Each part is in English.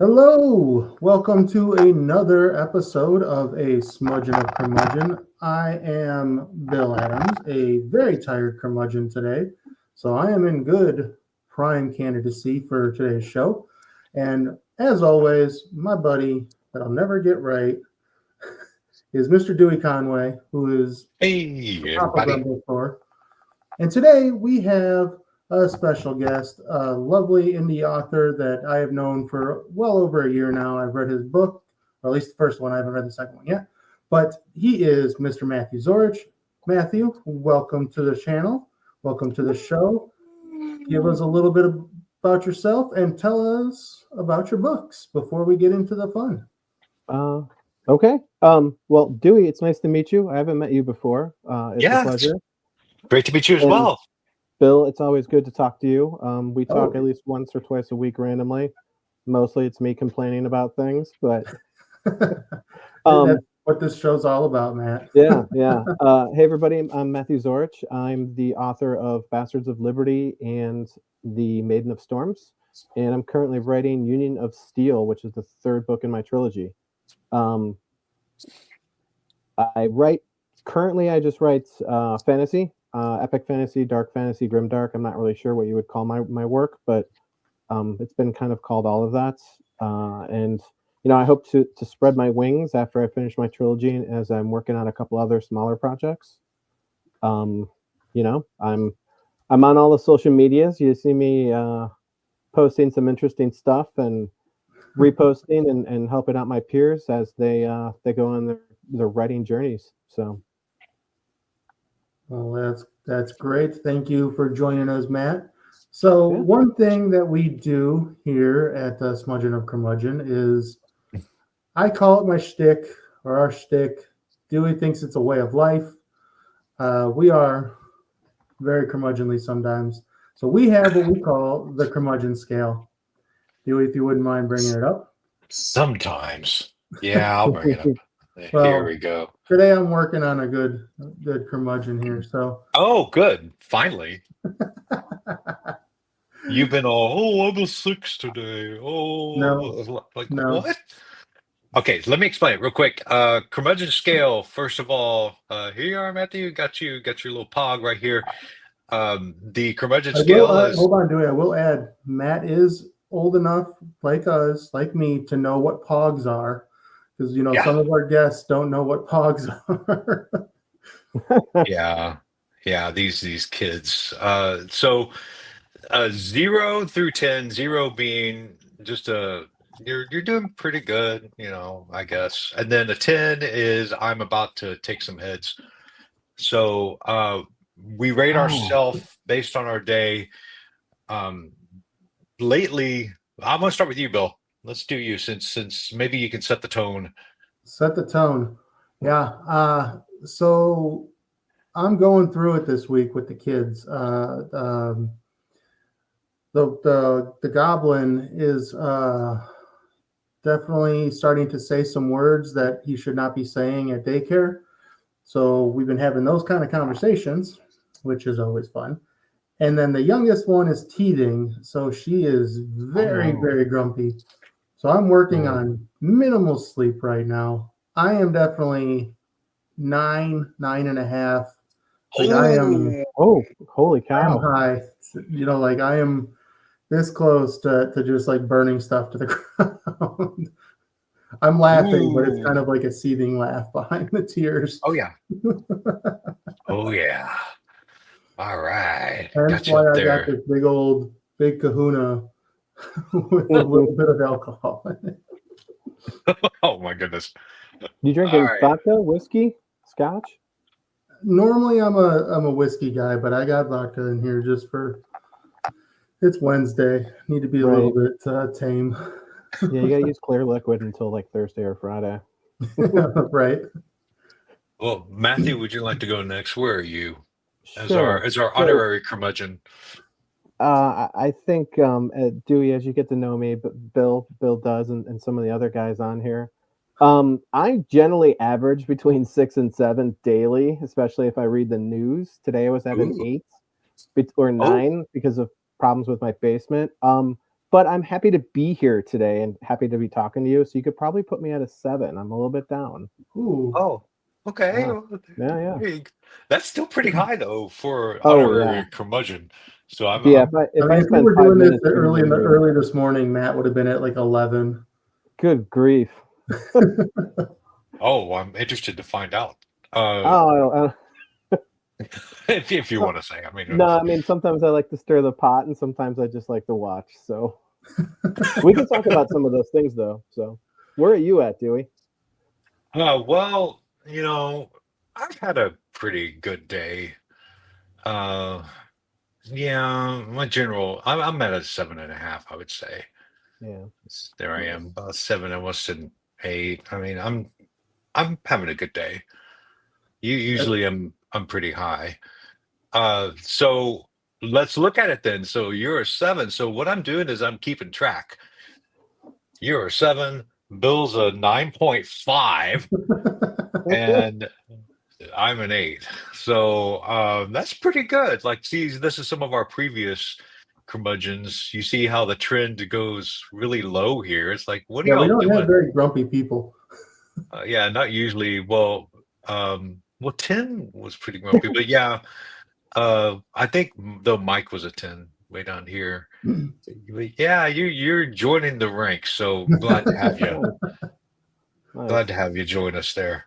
Hello, welcome to another episode of a Schmudgeon of Curmudgeon. I am Bill Adams, a very tired curmudgeon today, so I am in good prime candidacy for today's show. And as always, my buddy that I'll never get right is Mr. Dewey Conway, who is Hey, the Papa everybody. Grumble for. And today we have a special guest, a lovely indie author that I have known for well over a year now. I've read his book, or at least the first one. I haven't read the second one yet. But he is Mr. Matthew Zorich. Matthew, welcome to the channel. Welcome to the show. Give us a little bit about yourself and tell us about your books before we get into the fun. Okay. Well, Dewey, it's nice to meet you. I haven't met you before. It's a pleasure. Great to meet you as And well. Bill, it's always good to talk to you. We talk Oh. at least once or twice a week randomly. Mostly it's me complaining about things, but That's what this show's all about, Matt. yeah. Hey, everybody, I'm Matthew Zorich. I'm the author of Bastards of Liberty and The Maiden of Storms, and I'm currently writing Union of Steel, which is the third book in my trilogy. I just write fantasy, epic fantasy, dark fantasy, grimdark. I'm not really sure what you would call my work, but it's been kind of called all of that. And I hope to spread my wings after I finish my trilogy, as I'm working on a couple other smaller projects. I'm on all the social medias. You see me posting some interesting stuff and reposting and helping out my peers as they go on their writing journeys. So, well, that's great. Thank you for joining us, Matt. So one thing that we do here at the Schmudgeon of Curmudgeon is I call it my shtick or our shtick. Dewey thinks it's a way of life. We are very curmudgeonly sometimes. So we have what we call the curmudgeon scale. Dewey, if you wouldn't mind bringing it up. Sometimes. Yeah, I'll bring it up. Well, Here we go. Today I'm working on a good curmudgeon here. So Oh, good. Finally. You've been all, I'm a 6 today. Oh, No. What? Okay, let me explain it real quick. Curmudgeon scale, first of all, here you are, Matthew. Got your little pog right here. The curmudgeon scale is... Hold on, Dewey. I will add, Matt is old enough, like us, like me, to know what pogs are. Because, some of our guests don't know what pogs are. Yeah, these kids. So 0 through 10, 0 being just you're doing pretty good, I guess. And then a 10 is I'm about to take some heads. So we rate ourselves based on our day. Lately, I'm gonna start with you, Bill. Let's do you since maybe you can set the tone. Set the tone. Yeah. So I'm going through it this week with the kids. The goblin is definitely starting to say some words that he should not be saying at daycare. So we've been having those kind of conversations, which is always fun. And then the youngest one is teething, so she is very, very grumpy. So I'm working on minimal sleep right now. I am definitely 9.5. Like I am. Oh, holy cow! I'm high. I am this close to just like burning stuff to the ground. I'm laughing, but it's kind of like a seething laugh behind the tears. Oh yeah. Oh yeah. All right. That's why I got this big kahuna with a little bit of alcohol in it. Oh my goodness. You drinking vodka, whiskey, scotch? Normally I'm a whiskey guy, but I got vodka in here just for it's Wednesday. Need to be a little bit tame. Yeah, you gotta use clear liquid until like Thursday or Friday. Right. Well, Matthew, would you like to go next? Where are you? As our honorary curmudgeon. I think Dewey, as you get to know me, but Bill does, and some of the other guys on here, I generally average between 6 and 7 daily, especially if I read the news. Today I was at an 8 or 9 because of problems with my basement. but I'm happy to be here today and happy to be talking to you. So you could probably put me at a 7. I'm a little bit down. Ooh. Oh, okay. Yeah. Well, Yeah. that's still pretty high though for Oh yeah. honorary curmudgeon. So Yeah. I'm If I if we spend were 5 doing this minutes reading early your- early this morning, Matt would have been at like 11. good grief. oh, I'm interested to find out. Oh, If you want to say, I mean, no, I mean, sometimes I like to stir the pot and sometimes I just like to watch. So we can talk about some of those things though. So where are you at, Dewey? well, I've had a pretty good day. Uh, yeah, I'm at a 7.5, I would say. Yeah. There I am, about 7, almost an 8. I mean, I'm having a good day. Usually I'm pretty high. So let's look at it then. So you're a 7. So what I'm doing is I'm keeping track. You're a 7. Bill's a 9.5, and I'm an 8. So that's pretty good. Like, see, this is some of our previous curmudgeons. You see how the trend goes really low here. It's like, what are Yeah, we y'all don't have doing? very grumpy people. Yeah, not usually. Well, 10 was pretty grumpy, but yeah, I think though Mike was a 10 way down here. But yeah, you're joining the ranks, so glad to have you. Nice. Glad to have you join us there.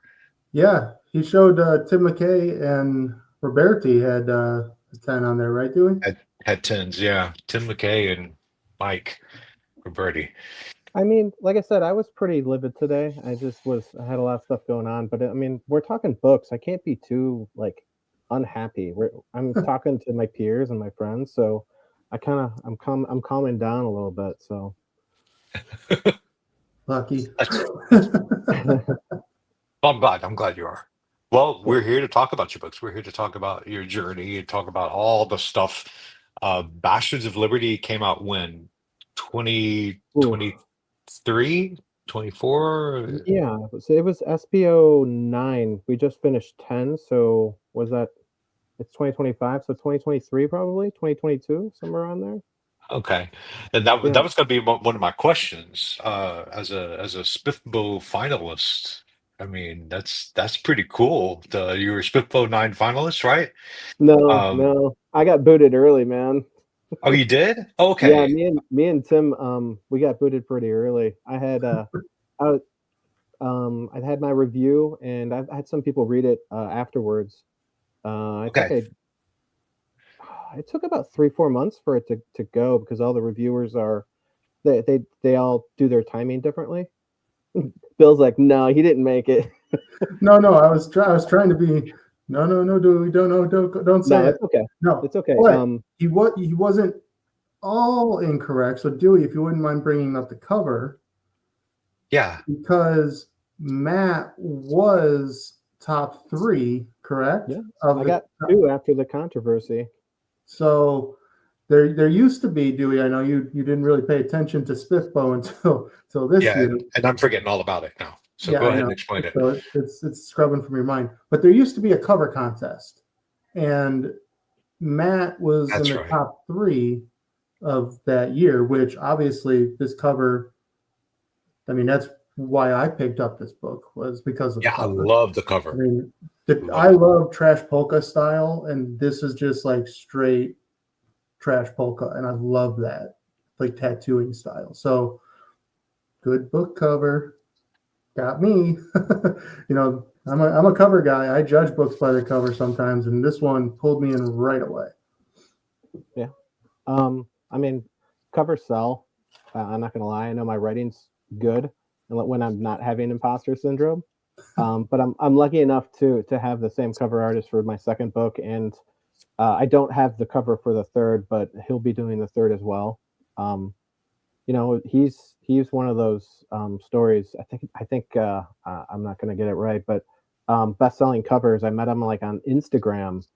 Yeah, he showed Tim McKay and Roberti had a 10 on there, right, Dewey? Had 10s, yeah. Tim McKay and Mike Roberti. I mean, like I said, I was pretty livid today. I had a lot of stuff going on, but I mean, we're talking books. I can't be too like unhappy. I'm talking to my peers and my friends, so I'm calming down a little bit. So Lucky. I'm glad you are. Well, we're here to talk about your books. We're here to talk about your journey and talk about all the stuff. Bastards of Liberty came out when? 2023, 24? Yeah, so it was SPO 9. We just finished 10, so was that it's 2025, so 2023 probably, 2022, somewhere around there. Okay, and that Yeah. was going to be one of my questions. As a Spiffbo finalist, I mean that's pretty cool. You were a Spiffbo 9 finalist, right? No, I got booted early, man. Oh, you did? Yeah, Okay. me and Tim, we got booted pretty early. I had I had my review, and I had some people read it afterwards. I think Okay. it took about 3-4 months for it to go because all the reviewers are they all do their timing differently. Bill's like, no, he didn't make it. No, I was trying to be. No, Dewey, don't say No, it. it's okay. No, It's okay. but he wasn't all incorrect. So Dewey, if you wouldn't mind bringing up the cover. Yeah. Because Matt was top 3, correct? Yeah, I got 2 after the controversy. So there used to be, Dewey, I know you didn't really pay attention to Spiffbo until this year. And I'm forgetting all about it now. So Yeah, go I ahead know. and explain it. So it's scrubbing from your mind. But there used to be a cover contest, and Matt was That's in the right. top 3 of that year, which obviously this cover, I mean, that's why I picked up this book, was because of the cover. I love the cover. I mean, I love trash polka style, and this is just like straight trash polka, and I love that, like tattooing style. So good book cover. Got me. I'm a cover guy. I judge books by the cover sometimes, and this one pulled me in right away. Yeah. I mean, covers sell. I'm not gonna lie. I know my writing's good when I'm not having imposter syndrome. But I'm lucky enough to have the same cover artist for my second book, and I don't have the cover for the third, but he'll be doing the third as well. He's one of those stories. I think I'm not gonna get it right, but best-selling covers. I met him like on Instagram,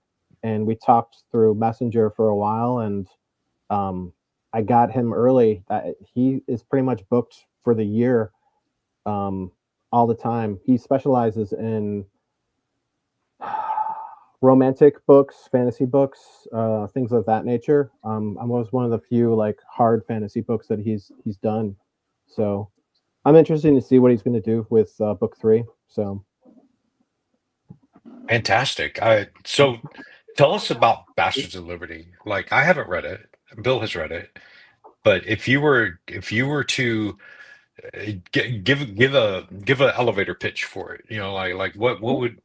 and we talked through Messenger for a while, and I got him early. He is pretty much booked for the year, all the time. He specializes in romantic books, fantasy books, things of that nature. I was one of the few like hard fantasy books that he's done. So I'm interested to see what he's going to do with book 3. So Fantastic. So tell us about Bastards of Liberty. Like, I haven't read it. Bill has read it. But if you were to give a elevator pitch for it, like what would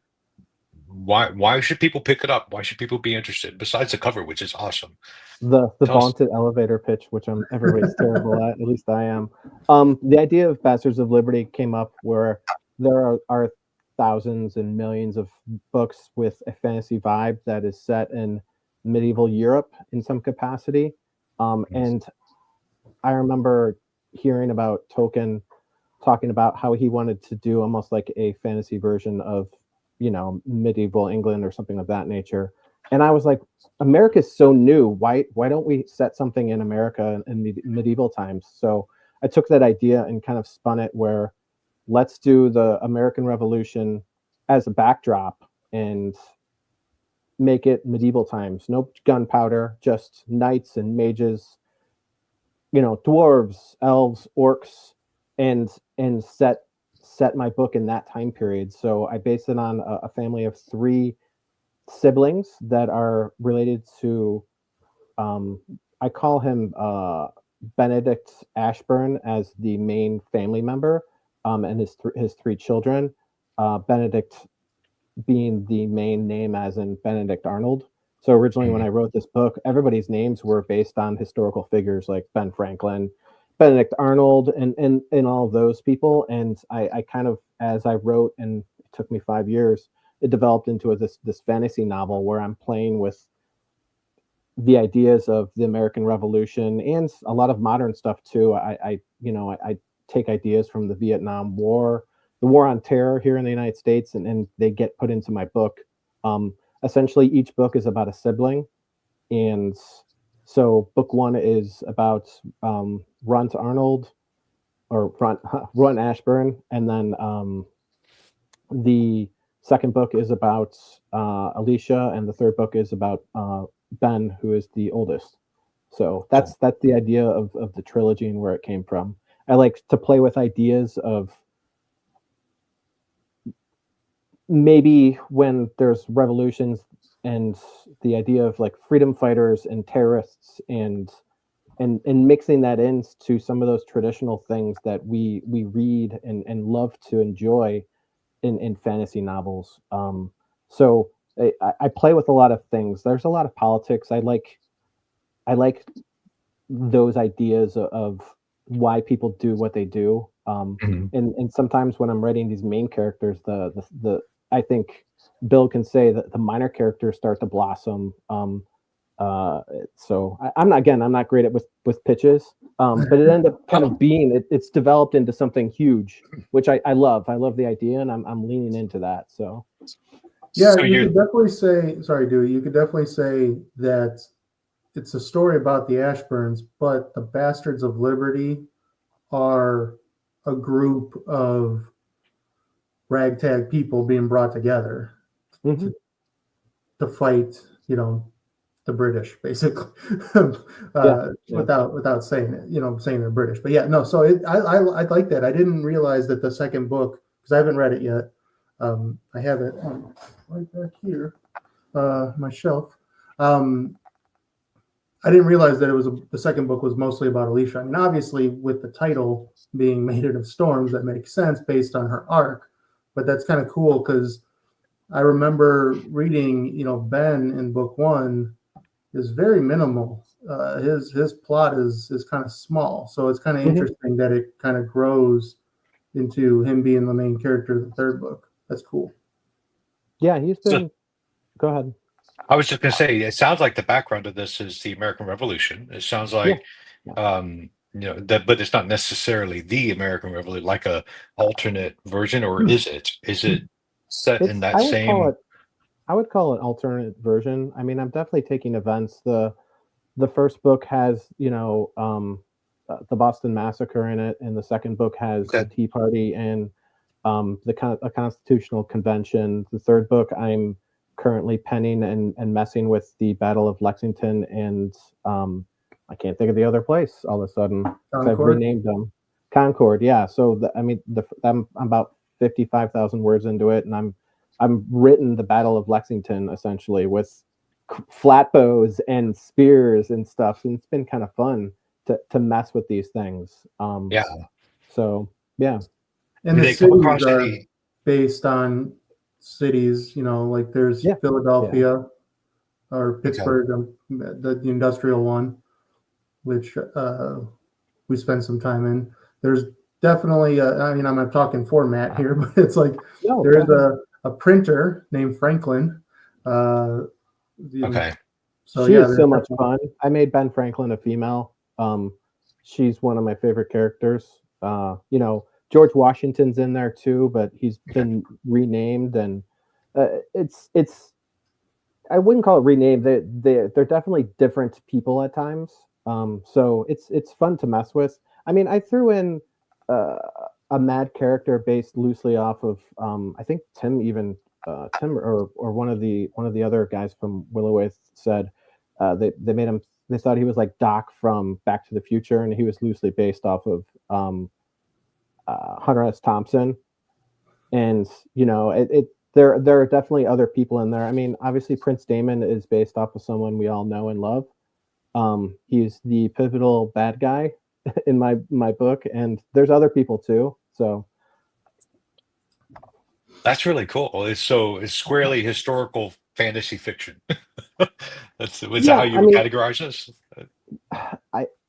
why should people pick it up? Why should people be interested? Besides the cover, which is awesome. the Tell us. vaunted elevator pitch, which everybody's terrible at least I am. The idea of Bastards of Liberty came up where there are thousands and millions of books with a fantasy vibe that is set in medieval Europe in some capacity. And I remember hearing about Tolkien talking about how he wanted to do almost like a fantasy version of, medieval England or something of that nature. And I was like, America's so new. Why don't we set something in America in medieval times? So I took that idea and kind of spun it where let's do the American Revolution as a backdrop and make it medieval times. No gunpowder, just knights and mages, dwarves, elves, orcs, and set my book in that time period. So I based it on a family of 3 siblings that are related to, I call him Benedict Ashburn as the main family member, and his 3 children, Benedict being the main name as in Benedict Arnold. So originally when I wrote this book, everybody's names were based on historical figures like Ben Franklin, Benedict Arnold, and all of those people. And I kind of, as I wrote, and it took me 5 years, it developed into this fantasy novel where I'm playing with the ideas of the American Revolution and a lot of modern stuff too. I take ideas from the Vietnam War, the War on Terror here in the United States, and they get put into my book. Essentially, each book is about a sibling, and so book 1 is about Runt Arnold or Runt Ashburn, and then the second book is about Alicia, and the third book is about Ben, who is the oldest. So that's the idea of the trilogy and where it came from. I like to play with ideas of maybe when there's revolutions and the idea of like freedom fighters and terrorists and mixing that into some of those traditional things that we read and love to enjoy in fantasy novels. So I play with a lot of things. There's a lot of politics. I like those ideas of why people do what they do. And sometimes when I'm writing these main characters, the I think Bill can say that the minor characters start to blossom. So I'm not great at with pitches, but it ended up kind of being it's developed into something huge, which I love. I love the idea, and I'm leaning into that. So yeah, so you could definitely say, sorry, Dewey, you could definitely say that it's a story about the Ashburns, but the Bastards of Liberty are a group of ragtag people being brought together to fight, the British, basically, without saying it, saying they're British. But yeah, no. So I like that. I didn't realize that the second book, because I haven't read it yet. I have it right back here, my shelf. I didn't realize that the second book was mostly about Alicia. I mean, obviously, with the title being Maiden of Storms, that makes sense based on her arc. But that's kind of cool because I remember reading, Ben in book 1 is very minimal. His plot is kind of small, so it's kind of interesting that it kind of grows into him being the main character of the third book. That's cool. Yeah, he's been. Go ahead. I was just going to say, it sounds like the background of this is the American Revolution. It sounds like, that, but it's not necessarily the American Revolution, like a alternate version, or is it? Is it set in that same? I would call it alternate version. I mean, I'm definitely taking events. The first book has, the Boston Massacre in it, and the second book has the Tea Party and a constitutional convention. The third book, I'm currently penning and messing with the Battle of Lexington and I can't think of the other place all of a sudden. I've Concord? renamed them. Concord, yeah. So I'm about 55,000 words into it, and I'm written the Battle of Lexington essentially with flat bows and spears and stuff, and it's been kind of fun to mess with these things. Yeah. So yeah. And Do the they come cities across are any? based on cities, like there's Yeah. Philadelphia or Pittsburgh, the industrial one, which we spent some time in. There's definitely, I'm not talking format here, but it's like there's a printer named Franklin. Okay. So she yeah, is so much fun. I made Ben Franklin a female. She's one of my favorite characters. George Washington's in there too, but he's been renamed, and it's I wouldn't call it renamed. They're definitely different people at times. So it's fun to mess with. I mean, I threw in a mad character based loosely off of I think Tim or one of the other guys from Willowith said they made him. They thought he was like Doc from Back to the Future, and he was loosely based off of Hunter S. Thompson. And there are definitely other people in there. I mean, obviously Prince Damon is based off of someone we all know and love. He's the pivotal bad guy in my book, and there's other people too. So That's really cool. It's squarely historical fantasy fiction. That's how you would categorize this.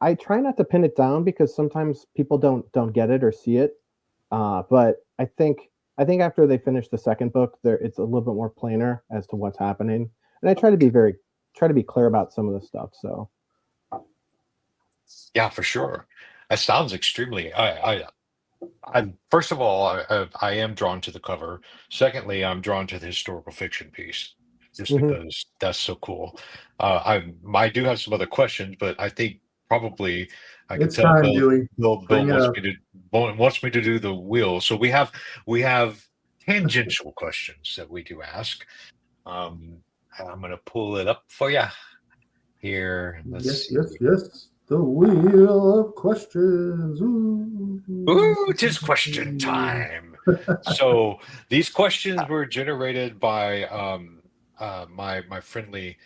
I try not to pin it down because sometimes people don't get it or see it. But I think after they finish the second book, it's a little bit more plainer as to what's happening, and I try to be clear about some of the stuff. So Yeah, for sure. That sounds extremely. I'm first of all, I am drawn to the cover. Secondly, I'm drawn to the historical fiction piece, just because that's so cool. I do have some other questions, but I think probably I can It's tell time, Dewey. Bill Bring it wants me to do the wheel. So we have tangential questions that we do ask. And I'm going to pull it up for you here. Let's see. Yes. The wheel of questions. Ooh, it is question time. So these questions were generated by my friendly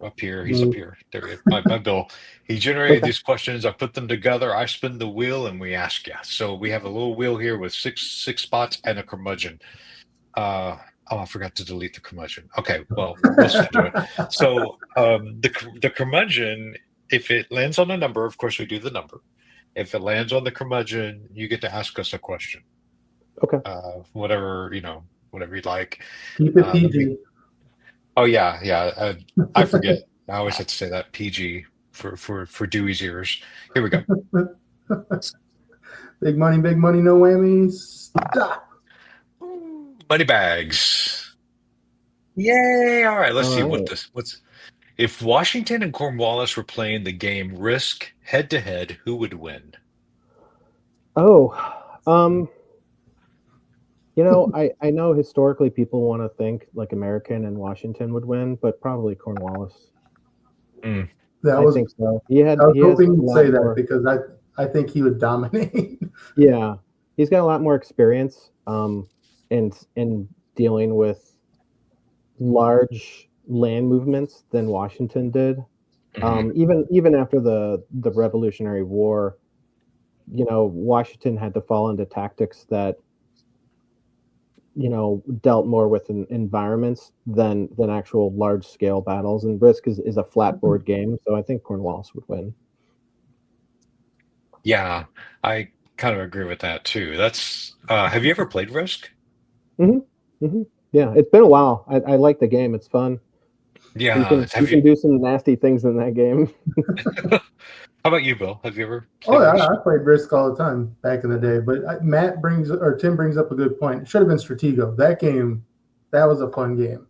up here. He's up here. There he is. My Bill. He generated these questions. I put them together. I spin the wheel and we ask you. So we have a little wheel here with six spots and a curmudgeon. I forgot to delete the curmudgeon. Okay, well, we'll still do it. So the curmudgeon, if it lands on a number, of course we do the number. If it lands on the curmudgeon, you get to ask us a question. Okay. Whatever you'd like. Keep it PG. Oh yeah. I forget. I always have to say that PG for Dewey's ears. Here we go. Big money, no whammies. Stop. Money bags. Yay! All right, let's see what's. If Washington and Cornwallis were playing the game Risk head to head, who would win? I know historically people want to think like American and Washington would win, but probably Cornwallis. Mm. I think so. I was hoping you'd say that because I think he would dominate. Yeah, he's got a lot more experience in dealing with large land movements than Washington did. Even after the Revolutionary War, Washington had to fall into tactics that dealt more with environments than actual large scale battles. And Risk is a flat board game, so I think Cornwallis would win. Yeah, I kind of agree with that too. That's have you ever played Risk? Yeah, it's been a while. I like the game. It's fun. Yeah, you can do some nasty things in that game. How about you, Bill? Have you ever played Risk? I played Risk all the time back in the day. But Tim brings up a good point. It should have been Stratego. That game, that was a fun game.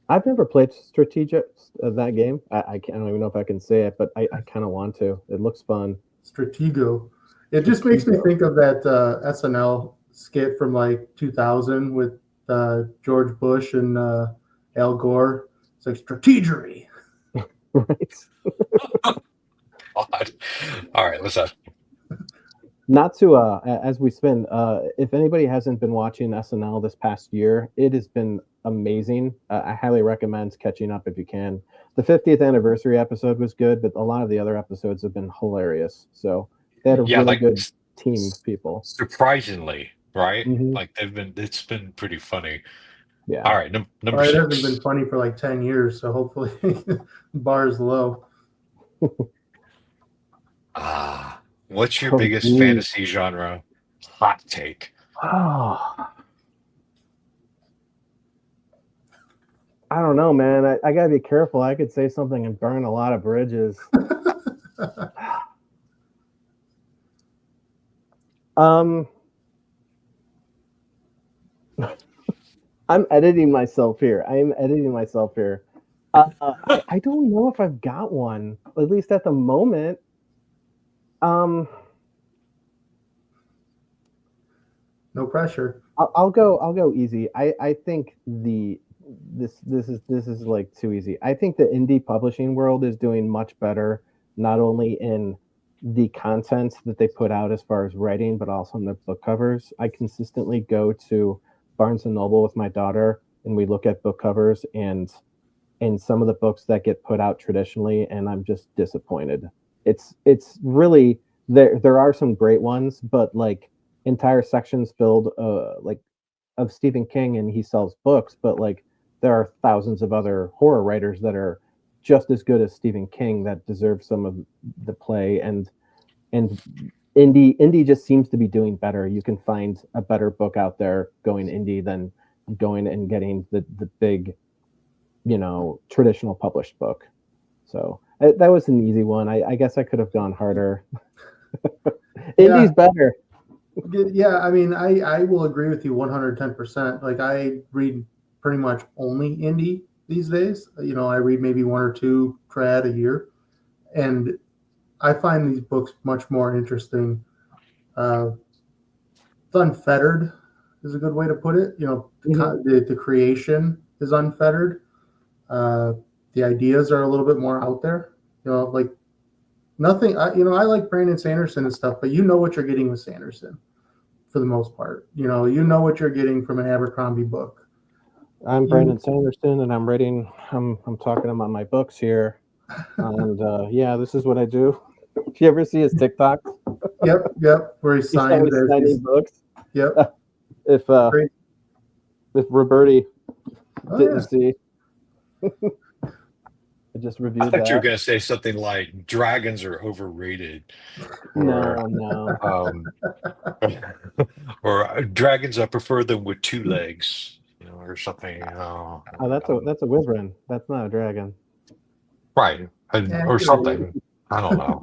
I've never played Strategic that game. I don't even know if I can say it, but I kind of want to. It looks fun. Stratego. It just makes me think of that SNL skit from like 2000 with George Bush and Al Gore. It's like strategery. Right. God. All right, what's up? Not to as we spin, if anybody hasn't been watching SNL this past year, it has been amazing. I highly recommend catching up if you can. The 50th anniversary episode was good, but a lot of the other episodes have been hilarious. So they had a Yeah, really like good team of people. surprisingly, right? Mhm. Like it's been pretty funny. Yeah. All right, number Well, it 6. hasn't been funny for like 10 years, so hopefully bar's low. What's your Oh, biggest geez. fantasy genre hot take? Oh, I don't know, man. I gotta be careful. I could say something and burn a lot of bridges. I'm editing myself here. I am editing myself here. I don't know if I've got one, at least at the moment. No pressure. I'll go easy. I think this is like too easy. I think the indie publishing world is doing much better, not only in the content that they put out as far as writing, but also in their book covers. I consistently go to Barnes and Noble with my daughter, and we look at book covers and some of the books that get put out traditionally, and I'm just disappointed. It's really there are some great ones, but like entire sections filled like of Stephen King, and he sells books, but like there are thousands of other horror writers that are just as good as Stephen King that deserve some of the play, and indie just seems to be doing better. You can find a better book out there going indie than going and getting the big, traditional published book. So that was an easy one. I guess I could have gone harder. Indie's better. Yeah, I mean, I will agree with you 110%. Like, I read pretty much only indie these days. I read maybe one or two trad a year, and I find these books much more interesting. It's unfettered is a good way to put it. The creation is unfettered. The ideas are a little bit more out there. Like nothing. I like Brandon Sanderson and stuff, but you know what you're getting with Sanderson for the most part. You know what you're getting from an Abercrombie book. I'm Brandon Sanderson, and I'm writing. I'm talking about my books here, and yeah, this is what I do. Do you ever see his TikTok? Yep. Where he signs signing books. Yep. If Roberti didn't see, I just reviewed I thought that. you were going to say something like dragons are overrated. No. Or dragons, I prefer them with 2 legs, or something. Oh, that's a wyvern. That's not a dragon. Right. Or something. I don't know.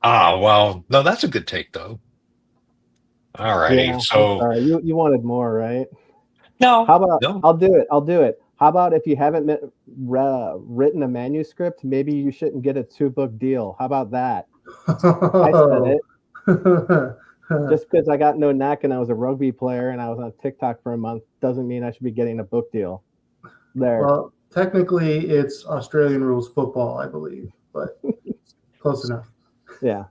Well, no, that's a good take, though. All righty. Yeah, so sorry. You wanted more, right? No. How about no. I'll do it. How about if you haven't written a manuscript, maybe you shouldn't get a 2-book deal. How about that? I said it. Just because I got no knack and I was a rugby player and I was on TikTok for a month doesn't mean I should be getting a book deal. There. Well, technically, it's Australian rules football, I believe, but close enough. Yeah.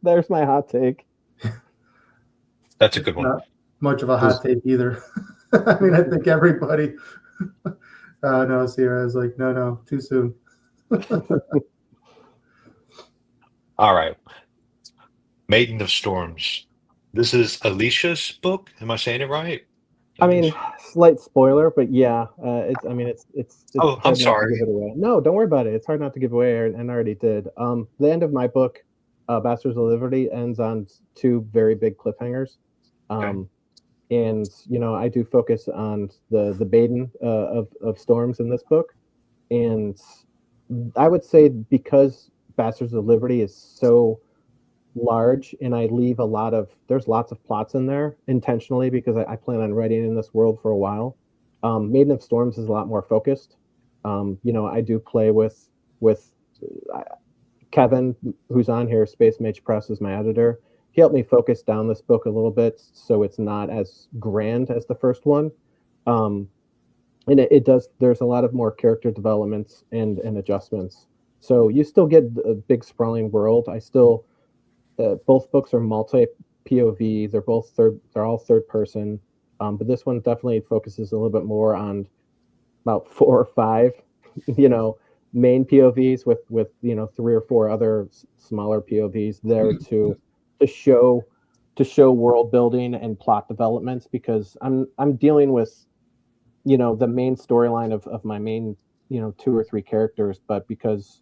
There's my hot take. That's a good one. Not much of a hot take either. I mean, I think everybody. No, Sierra is like, no, too soon. All right. Maiden of Storms. This is Alicia's book. Am I saying it right? I mean, slight spoiler, but yeah, it's Oh, I'm hard not to sorry. give it away. No, don't worry about it. It's hard not to give away, and I already did. The end of my book, Bastards of Liberty, ends on 2 very big cliffhangers. Okay. And I do focus on the maiden of storms in this book, and I would say because Bastards of Liberty is so large, and I leave there's lots of plots in there intentionally because I plan on writing in this world for a while. Maiden of Storms is a lot more focused. I do play with Kevin, who's on here. Space Mage Press is my editor. He helped me focus down this book a little bit so it's not as grand as the first one. And it does. There's a lot of more character developments and adjustments. So you still get a big sprawling world. I still both books are multi POV. They're both third. They're all third person. But this one definitely focuses a little bit more on about 4 or 5, main POVs with 3 or 4 other smaller POVs there to show world building and plot developments, because I'm dealing with the main storyline of my main 2 or 3 characters, but because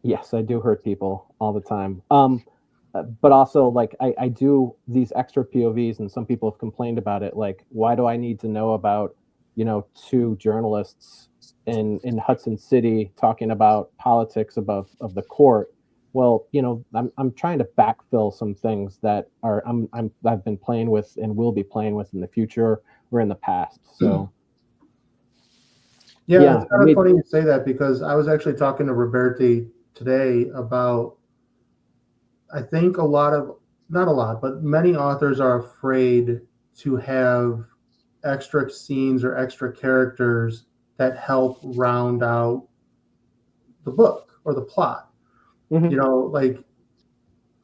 yes, I do hurt people all the time. But also, like, I do these extra POVs, and some people have complained about it. Like, why do I need to know about 2 journalists in Hudson City talking about politics of the court? Well, I'm trying to backfill some things that I've been playing with and will be playing with in the future or in the past. So yeah, it's kind of funny you say that, because I was actually talking to Roberti today about, I think not a lot, but many authors are afraid to have extra scenes or extra characters that help round out the book or the plot. Mm-hmm. Like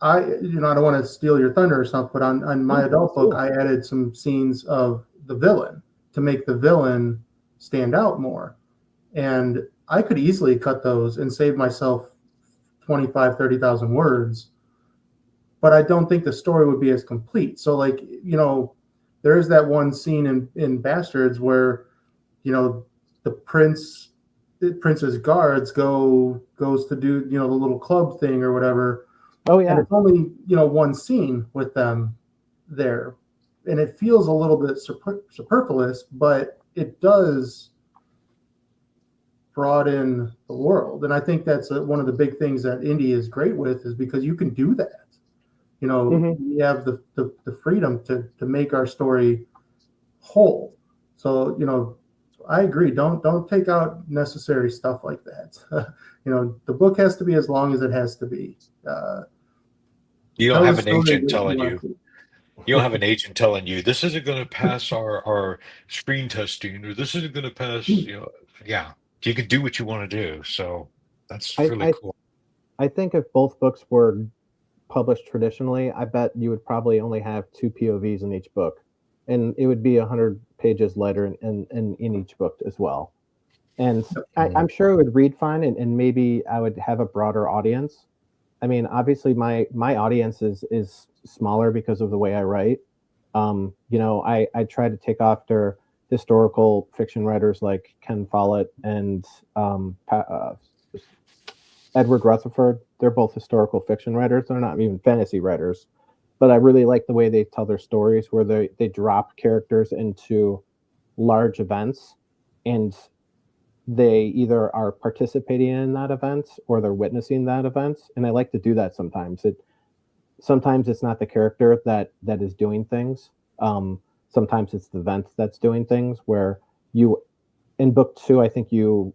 I don't want to steal your thunder or something, but on my adult book, I added some scenes of the villain to make the villain stand out more. And I could easily cut those and save myself 30,000 words, but I don't think the story would be as complete. So, like, there is that one scene in Bastards where, the prince's guards goes to do, the little club thing or whatever. Oh yeah. And it's only, one scene with them there. And it feels a little bit superfluous, but it does broaden the world. And I think that's one of the big things that indie is great with, is because you can do that. We have the freedom to make our story whole. So, I agree. Don't take out necessary stuff like that. The book has to be as long as it has to be. You don't have an agent telling you. You don't have an agent telling you this isn't going to pass our screen testing, or this isn't going to pass. Yeah, you can do what you want to do. So that's really cool. I think if both books were published traditionally, I bet you would probably only have 2 POVs in each book, and it would be 100 pages lighter in each book as well. And I'm sure it would read fine, and maybe I would have a broader audience. I mean, obviously my audience is smaller because of the way I write. I try to take after historical fiction writers like Ken Follett and Edward Rutherford. They're both historical fiction writers. They're not even fantasy writers, but I really like the way they tell their stories, where they drop characters into large events, and they either are participating in that event or they're witnessing that event. And I like to do that sometimes. Sometimes it's not the character that is doing things. Sometimes it's the event that's doing things, where in book 2, I think you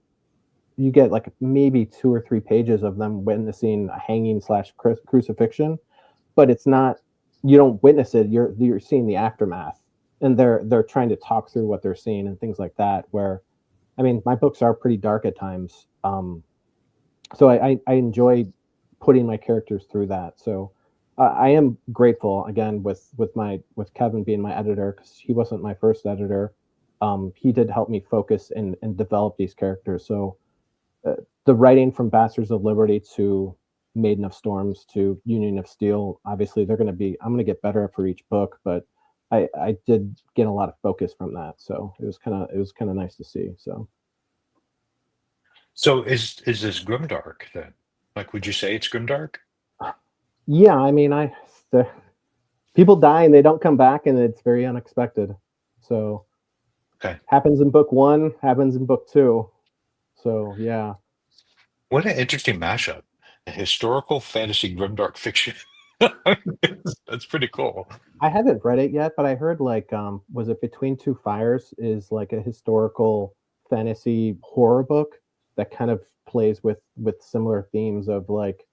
get like maybe 2 or 3 pages of them witnessing a hanging / crucifixion, but it's not, you don't witness it. You're seeing the aftermath, and they're trying to talk through what they're seeing and things like that, where, I mean, my books are pretty dark at times. So I enjoy putting my characters through that. So I am grateful again with Kevin being my editor, because he wasn't my first editor. He did help me focus and develop these characters. So the writing from Bastards of Liberty to Maiden of Storms to Union of Steel, obviously I'm going to get better for each book, but I did get a lot of focus from that. So it was kind of nice to see. So is this grimdark then? Like, would you say it's grimdark? Yeah, I mean, people die and they don't come back, and it's very unexpected. So happens in book 1, happens in book 2. So yeah. What an interesting mashup. A historical fantasy grimdark fiction. That's pretty cool. I haven't read it yet, but I heard, like, was it Between Two Fires is like a historical fantasy horror book that kind of plays with similar themes of, like,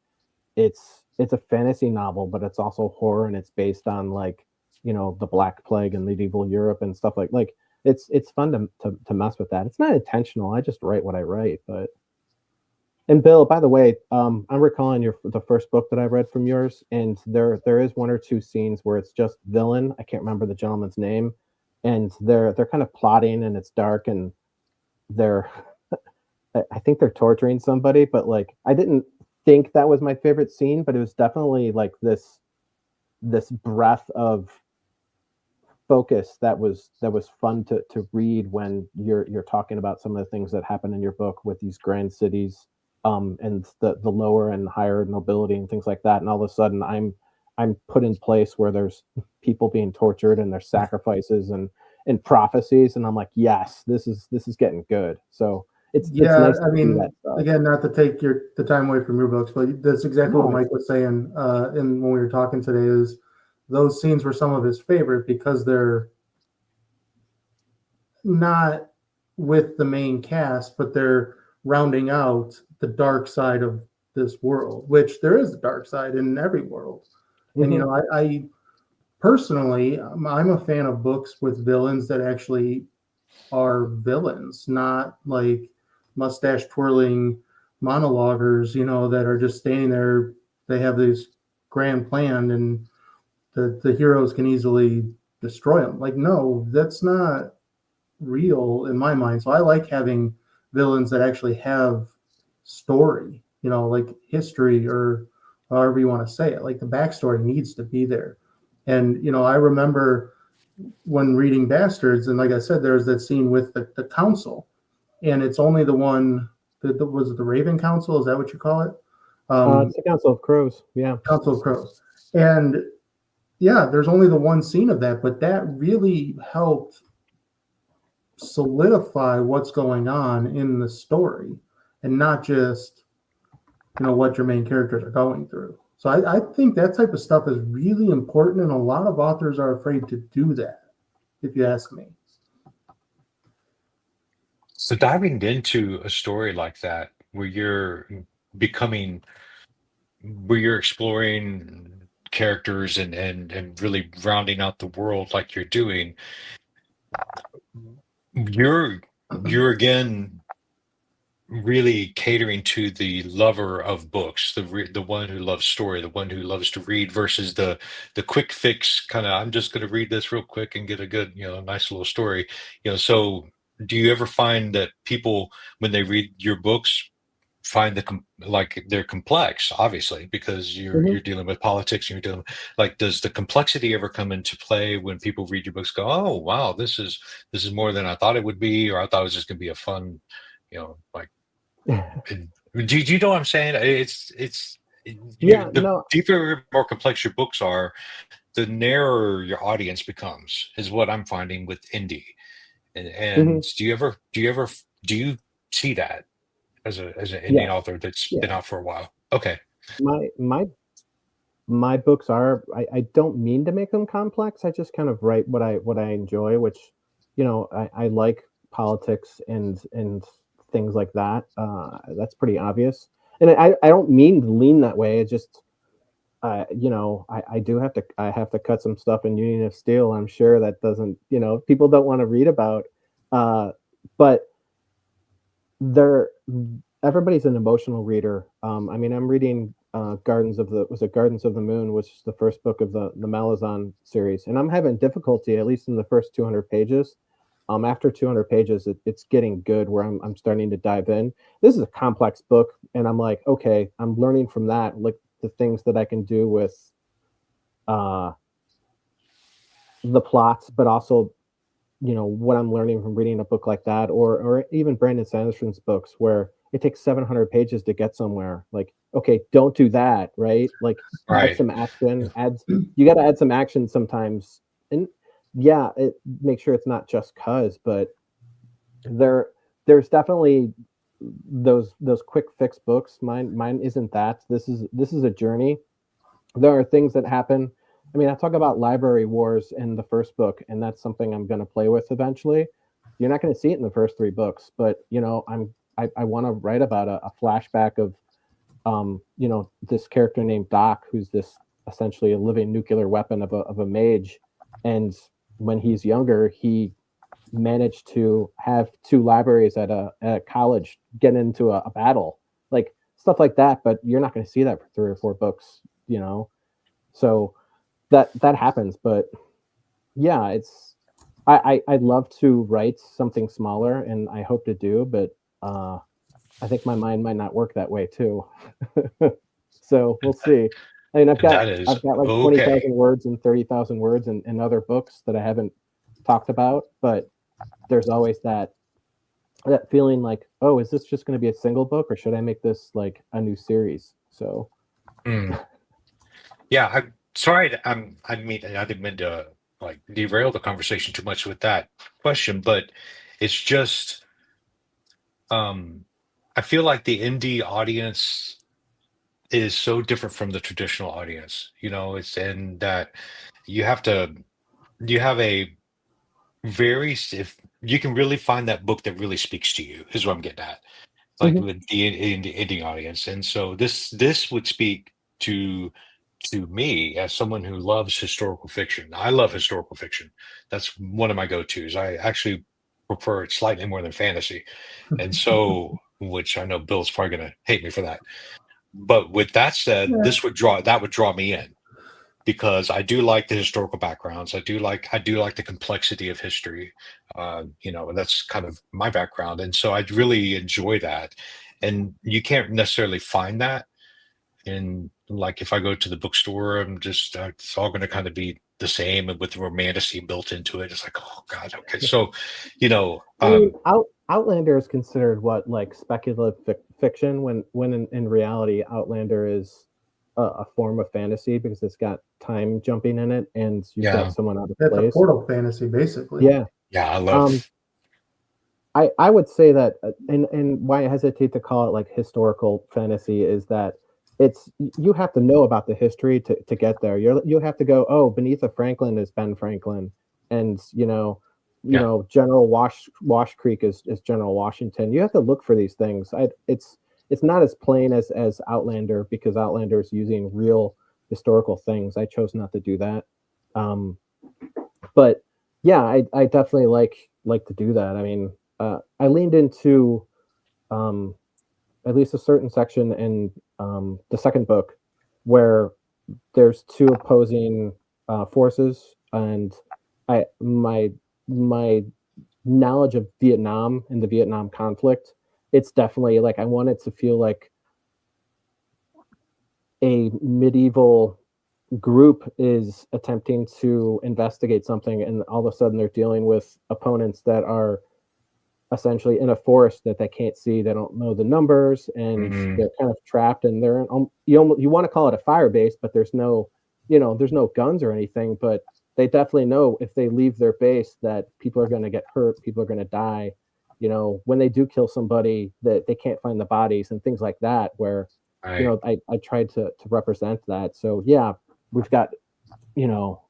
it's a fantasy novel, but it's also horror, and it's based on, like, the Black Plague and medieval Europe and stuff like it's fun to mess with that. It's not intentional. I just write what I write. But and Bill, by the way, I'm recalling the first book that I read from yours, and there is one or two scenes where it's just villain. I can't remember the gentleman's name, and they're kind of plotting, and it's dark, and they're I think they're torturing somebody. But like, I didn't think that was my favorite scene, but it was definitely like this breath of focus that was fun to read when you're talking about some of the things that happen in your book with these grand cities, and the lower and higher nobility and things like that, and all of a sudden I'm put in place where there's people being tortured and there's sacrifices and prophecies, and I'm like, yes, this is getting good. So it's nice to see that stuff. Again, not to take the time away from your books, but that's exactly what Mike was saying when we were talking today, is those scenes were some of his favorite because they're not with the main cast, but they're rounding out the dark side of this world, which there is a dark side in every world. And, you know, I personally, I'm a fan of books with villains that actually are villains, not like mustache twirling monologuers, you know, that are just standing there. They have this grand plan and the heroes can easily destroy them. Like, no, that's not real in my mind. So I like having villains that actually have story, you know, like history or however you want to say it. Like the backstory needs to be there. And, you know, I remember when reading Bastards, and like I said, there's that scene with the council, and it's only the one that was it the Raven Council? Is that what you call it? It's the Council of Crows. Yeah. Council of Crows. And yeah, there's only the one scene of that, but that really helped solidify what's going on in the story and not just, you know, what your main characters are going through. So I think that type of stuff is really important, and a lot of authors are afraid to do that, if you ask me. So diving into a story like that, where you're exploring characters and really rounding out the world like you're doing, you're again really catering to the lover of books, the one who loves story, the one who loves to read, versus the quick fix kind of, I'm just going to read this real quick and get a good, you know, nice little story, you know. So do you ever find that people, when they read your books, find like they're complex, obviously, because you're dealing with politics, and you're dealing, like, does the complexity ever come into play when people read your books, go, oh wow, this is more than I thought it would be, or I thought it was just going to be a fun, you know, like, do you know what I'm saying? The deeper, more complex your books are, the narrower your audience becomes, is what I'm finding with indie. And do you see that as an indie author that's been out for a while? Okay. My books are, I don't mean to make them complex. I just kind of write what I enjoy, which, you know, I like politics and things like that. That's pretty obvious. And I don't mean to lean that way. It just, you know, I have to cut some stuff in Union of Steel. I'm sure that doesn't, you know, people don't want to read about, but everybody's an emotional reader. I mean, I'm reading Gardens of the Moon, which is the first book of the Malazan series, and I'm having difficulty, at least in the first 200 pages. After 200 pages, it's getting good where I'm starting to dive in. This is a complex book, and I'm like, okay, I'm learning from that, like the things that I can do with the plots, but also, you know, what I'm learning from reading a book like that, or even Brandon Sanderson's books, where it takes 700 pages to get somewhere. Like, okay, don't do that, right? Like, add some action. You got to add some action sometimes, and yeah, make sure it's not just cause, but there's definitely those quick fix books. Mine isn't that. This is a journey. There are things that happen. I mean, I talk about library wars in the first book, and that's something I'm going to play with eventually. You're not going to see it in the first 3 books, but, you know, I want to write about a flashback of, you know, this character named Doc, who's this essentially a living nuclear weapon of a mage, and when he's younger, he managed to have 2 libraries at a college get into a battle, like stuff like that. But you're not going to see that for 3 or 4 books, you know. So that happens. But yeah, it's I'd love to write something smaller, and I hope to do, but I think my mind might not work that way too. So we'll see. I mean, I've got That is like okay. 20,000 words and 30,000 words in other books that I haven't talked about, but there's always that feeling like, oh, is this just going to be a single book, or should I make this like a new series? So Mm. Yeah, I'm sorry. I mean, I didn't mean to like derail the conversation too much with that question, but it's just, I feel like the indie audience is so different from the traditional audience. You know, it's in that you have to, you have a if you can really find that book that really speaks to you, is what I'm getting at. Like Mhm. with the indie audience, and so this would speak to me as someone who loves historical fiction. I love historical fiction. That's one of my go-tos. I actually prefer it slightly more than fantasy, and so, which I know Bill's probably going to hate me for that. But with that said, Yeah, that would draw me in because I do like the historical backgrounds. I do like the complexity of history. You know, and that's kind of my background, and so I really enjoy that. And you can't necessarily find that in, like, if I go to the bookstore, I'm just it's all going to kind of be the same and with the romanticy built into it. It's like, oh God, okay. So, you know, I mean, Outlander is considered what, like speculative fiction, when in reality, Outlander is a form of fantasy because it's got time jumping in it, and you've got yeah, someone out of that's a place. portal fantasy, basically. Yeah. yeah, I Um, love. I would say that, and why I hesitate to call it like historical fantasy is that you have to know about the history to get there. You have to go, oh, beneath a Franklin is Ben Franklin, and Yeah, General Wash Creek is General Washington. You have to look for these things. It's not as plain as Outlander, because Outlander is using real historical things. I chose not to do that. Um, but yeah, I definitely like to do that. I mean, I leaned into um, at least a certain section in the second book where there's 2 opposing forces, and my knowledge of Vietnam and the Vietnam conflict, it's definitely like I want it to feel like a medieval group is attempting to investigate something, and all of a sudden they're dealing with opponents that are essentially in a forest that they can't see. They don't know the numbers, and mm, they're kind of trapped. And they're in, you want to call it a fire base, but there's no, there's no guns or anything. But they definitely know if they leave their base that people are going to get hurt, people are going to die. When they do kill somebody, that they can't find the bodies and things like that. Where I I tried to represent that. So yeah, we've got you know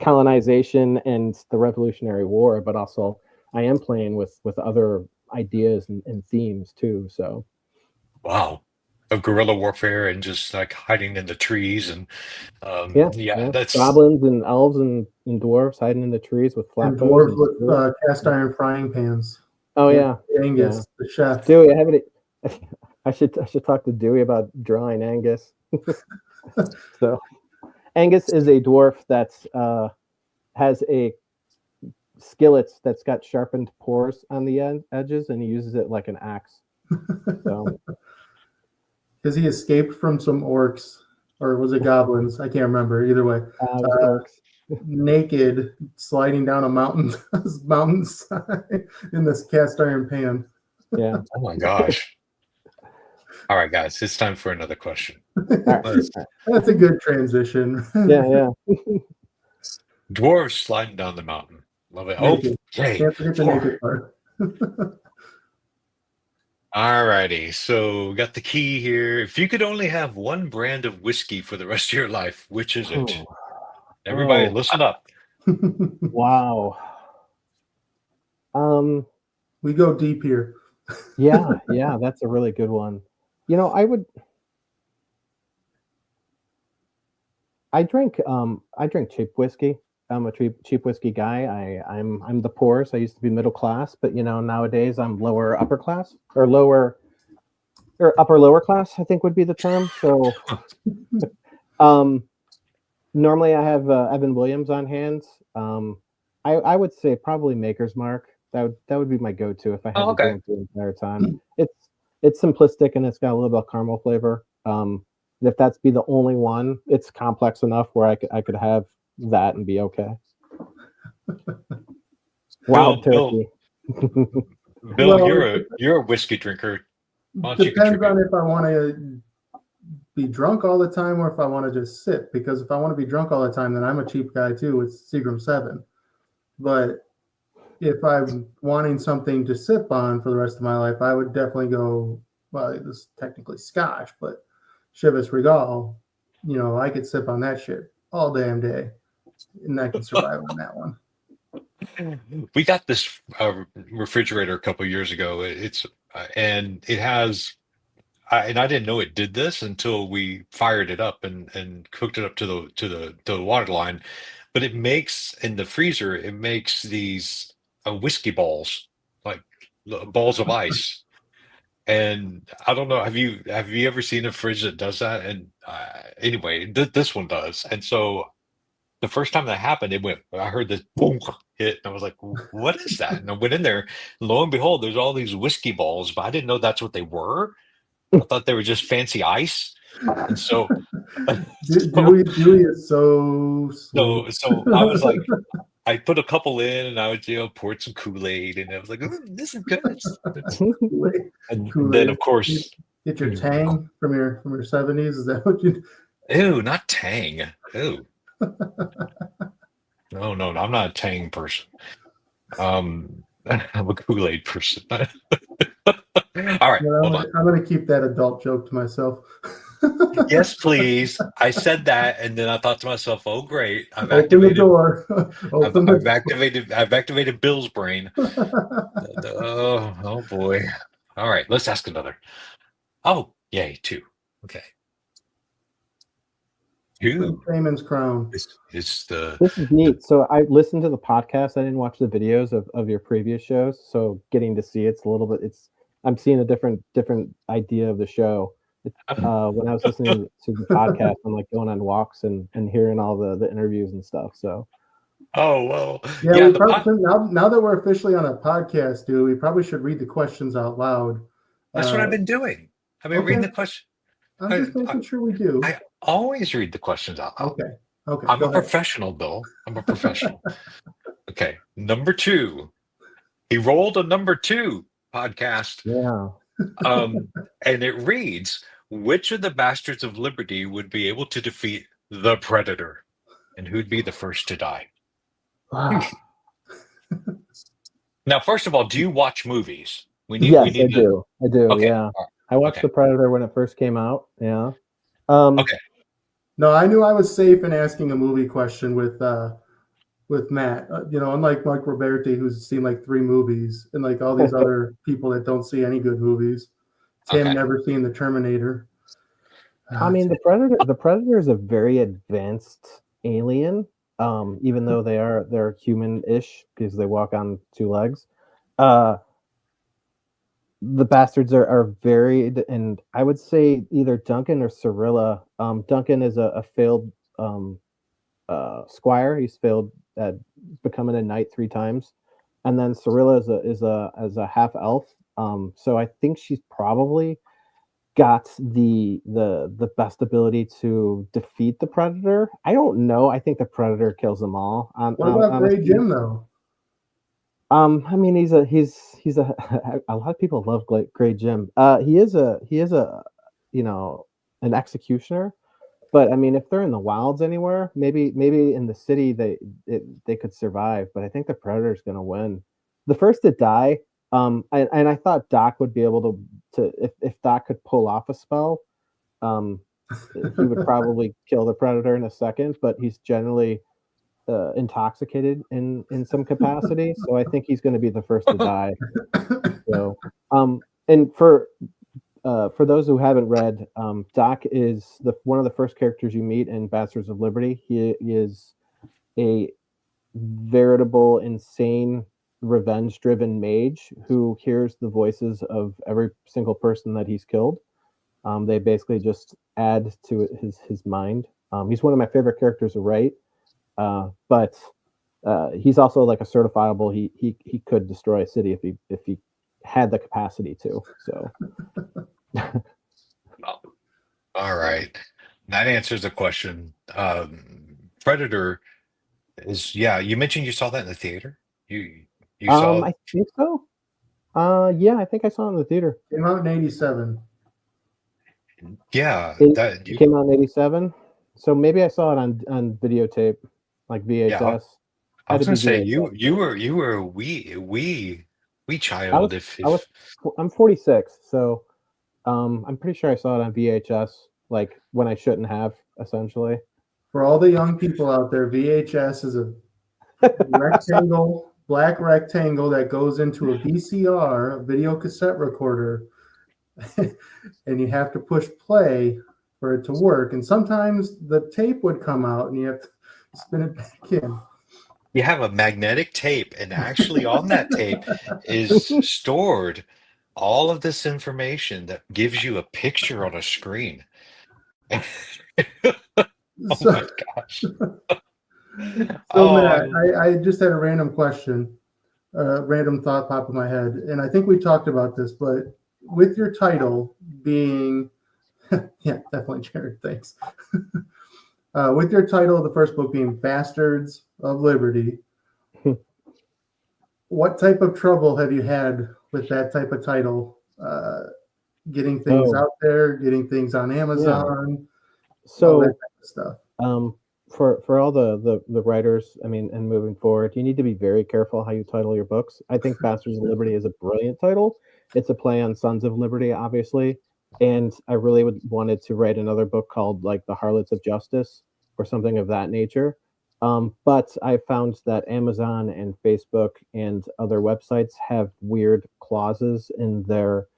colonization and the Revolutionary War, but also I am playing with other ideas and themes too. So wow, of guerrilla warfare and just like hiding in the trees and yeah, yeah, yeah, that's goblins and elves and dwarves hiding in the trees with And flatbows dwarves and with spears. cast iron frying pans. Oh And yeah, yeah. Angus, the chef. Dewey, I haven't. I should talk to Dewey about drawing Angus. So Angus is a dwarf that's has a skillet that's got sharpened pores on the edges, and he uses it like an axe. So Because he escaped from some orcs, or was it goblins? I can't remember. Either way, it was orcs. naked, sliding down a mountain mountainside in this cast iron pan. Yeah. oh my gosh. All right, guys, it's time for another question. All Let's right. That's a good transition. Yeah, yeah. dwarves sliding down the mountain. Love it. Naked. Okay. Can't forget the Dwarf. naked part. All righty. So got the key here. If you could only have one brand of whiskey for the rest of your life, which is it? Oh, Everybody, oh, listen up. wow. Um, We go deep here. yeah, that's a really good one. I drink cheap whiskey. I'm a cheap whiskey guy. I'm the poorest. I used to be middle class, but nowadays I'm lower upper class or upper lower class, I think would be the term. So normally I have Evan Williams on hand. I would say probably Maker's Mark. That would be my go-to if I had to drink the entire time. It's simplistic and it's got a little bit of caramel flavor. If that's be the only one, it's complex enough where I could have that and be okay. Wild turkey. Bill, Well, you're a whiskey drinker. Why don't you depends contribute? on if I want to be drunk all the time or if I want to just sip. Because if I want to be drunk all the time, then I'm a cheap guy too. It's Seagram 7. But if I'm wanting something to sip on for the rest of my life, I would definitely go. Well, this is technically Scotch, but Chivas Regal. I could sip on that shit all damn day, and I can survive on that one. We got this refrigerator a couple of years ago. And it has, and I didn't know it did this until we fired it up and hooked it up to the water line. But it makes in the freezer, it makes these whiskey balls, like balls of ice. And I don't know, have you ever seen a fridge that does that? And anyway, this one does. And so the first time that happened, I heard this boom hit, and I was like, "What is that?" And I went in there, and lo and behold, there's all these whiskey balls, but I didn't know that's what they were. I thought they were just fancy ice. And so, Dewey is so sweet. so I was like, I put a couple in, and I would poured some Kool-Aid, and I was like, "This is good." And then, of course, Get your Tang from your 70s. Is that what you? Ew, not Tang. Ew. No, I'm not a Tang person. I'm a Kool-Aid person. All right, hold on. I'm going to keep that adult joke to myself. Yes, please. I said that, and then I thought to myself, "Oh, great! I've Open the activated. door. I've activated Bill's brain." Oh boy! All right, let's ask another. Oh, yay! 2. Okay. 2. Raymond's crown. This is neat. So I listened to the podcast. I didn't watch the videos of your previous shows. So getting to see it's a little bit. I'm seeing a different idea of the show. When I was listening to the podcast, I'm like going on walks and hearing all the interviews and stuff. So. Oh well. Yeah. Now that we're officially on a podcast, we probably should read the questions out loud. That's what I've been doing. I've been reading the question. I'm just making sure we do. I always read the questions out loud. Okay. I'm a professional, Bill. I'm a professional. Okay. Number 2. He rolled a number 2 podcast. Yeah. And it reads, which of the Bastards of Liberty would be able to defeat the Predator? And who'd be the first to die? Wow. Now, first of all, do you watch movies? I do. Okay. Yeah. I watched The Predator when it first came out. Yeah. Okay. No, I knew I was safe in asking a movie question with Matt. Unlike Mike Roberti, who's seen like 3 movies, and like all these other people that don't see any good movies. Tim never seen The Terminator. I mean, the Predator is a very advanced alien. Even though they're human-ish because they walk on 2 legs. The Bastards are varied, and I would say either Duncan or Cirilla. Duncan is a failed squire. He's failed at becoming a knight 3 times, and then Cirilla is a half elf. So I think she's probably got the best ability to defeat the Predator. I don't know. I think the Predator kills them all. What about Grey Jim though? I mean, he's a a lot of people love Grey Jim. He is a an executioner, but I mean, if they're in the wilds anywhere, maybe in the city they could survive. But I think the Predator's going to win. The first to die. And I thought Doc would be able to if Doc could pull off a spell, he would probably kill the Predator in a second. But he's generally intoxicated in some capacity, so I think he's going to be the first to die. So, and for those who haven't read, Doc is one of the first characters you meet in Bastards of Liberty. He is a veritable, insane, revenge-driven mage who hears the voices of every single person that he's killed. They basically just add to his mind. He's one of my favorite characters to write, but he's also like a certifiable. He could destroy a city if he had the capacity to. So. All right. That answers the question. Predator is, yeah, you mentioned you saw that in the theater. You saw I think so. Yeah, I think I saw it in the theater. Came out in '87. yeah, It came out in '87, so maybe I saw it on videotape, like VHS. Yeah, I was Had to gonna be say VHS. you were a wee child I'm 46, so I'm pretty sure I saw it on VHS, like when I shouldn't have, essentially. For all the young people out there, VHS is a rectangle, black rectangle that goes into a VCR, a video cassette recorder, and you have to push play for it to work. And sometimes the tape would come out and you have to spin it back in. you have a magnetic tape, and actually on that tape is stored all of this information that gives you a picture on a screen. Oh So, my gosh. so Matt, I just had a random question, random thought pop in my head. And I think we talked about this, but with your title being, yeah, definitely, Jared, thanks. With your title of the first book being Bastards of Liberty, what type of trouble have you had with that type of title? Getting things out there, getting things on Amazon, so all that type of stuff. For all the writers, I mean, and moving forward, you need to be very careful how you title your books. I think Bastards of Liberty is a brilliant title. It's a play on Sons of Liberty, obviously. And I really wanted to write another book called like The Harlots of Justice or something of that nature. But I found that Amazon and Facebook and other websites have weird clauses in their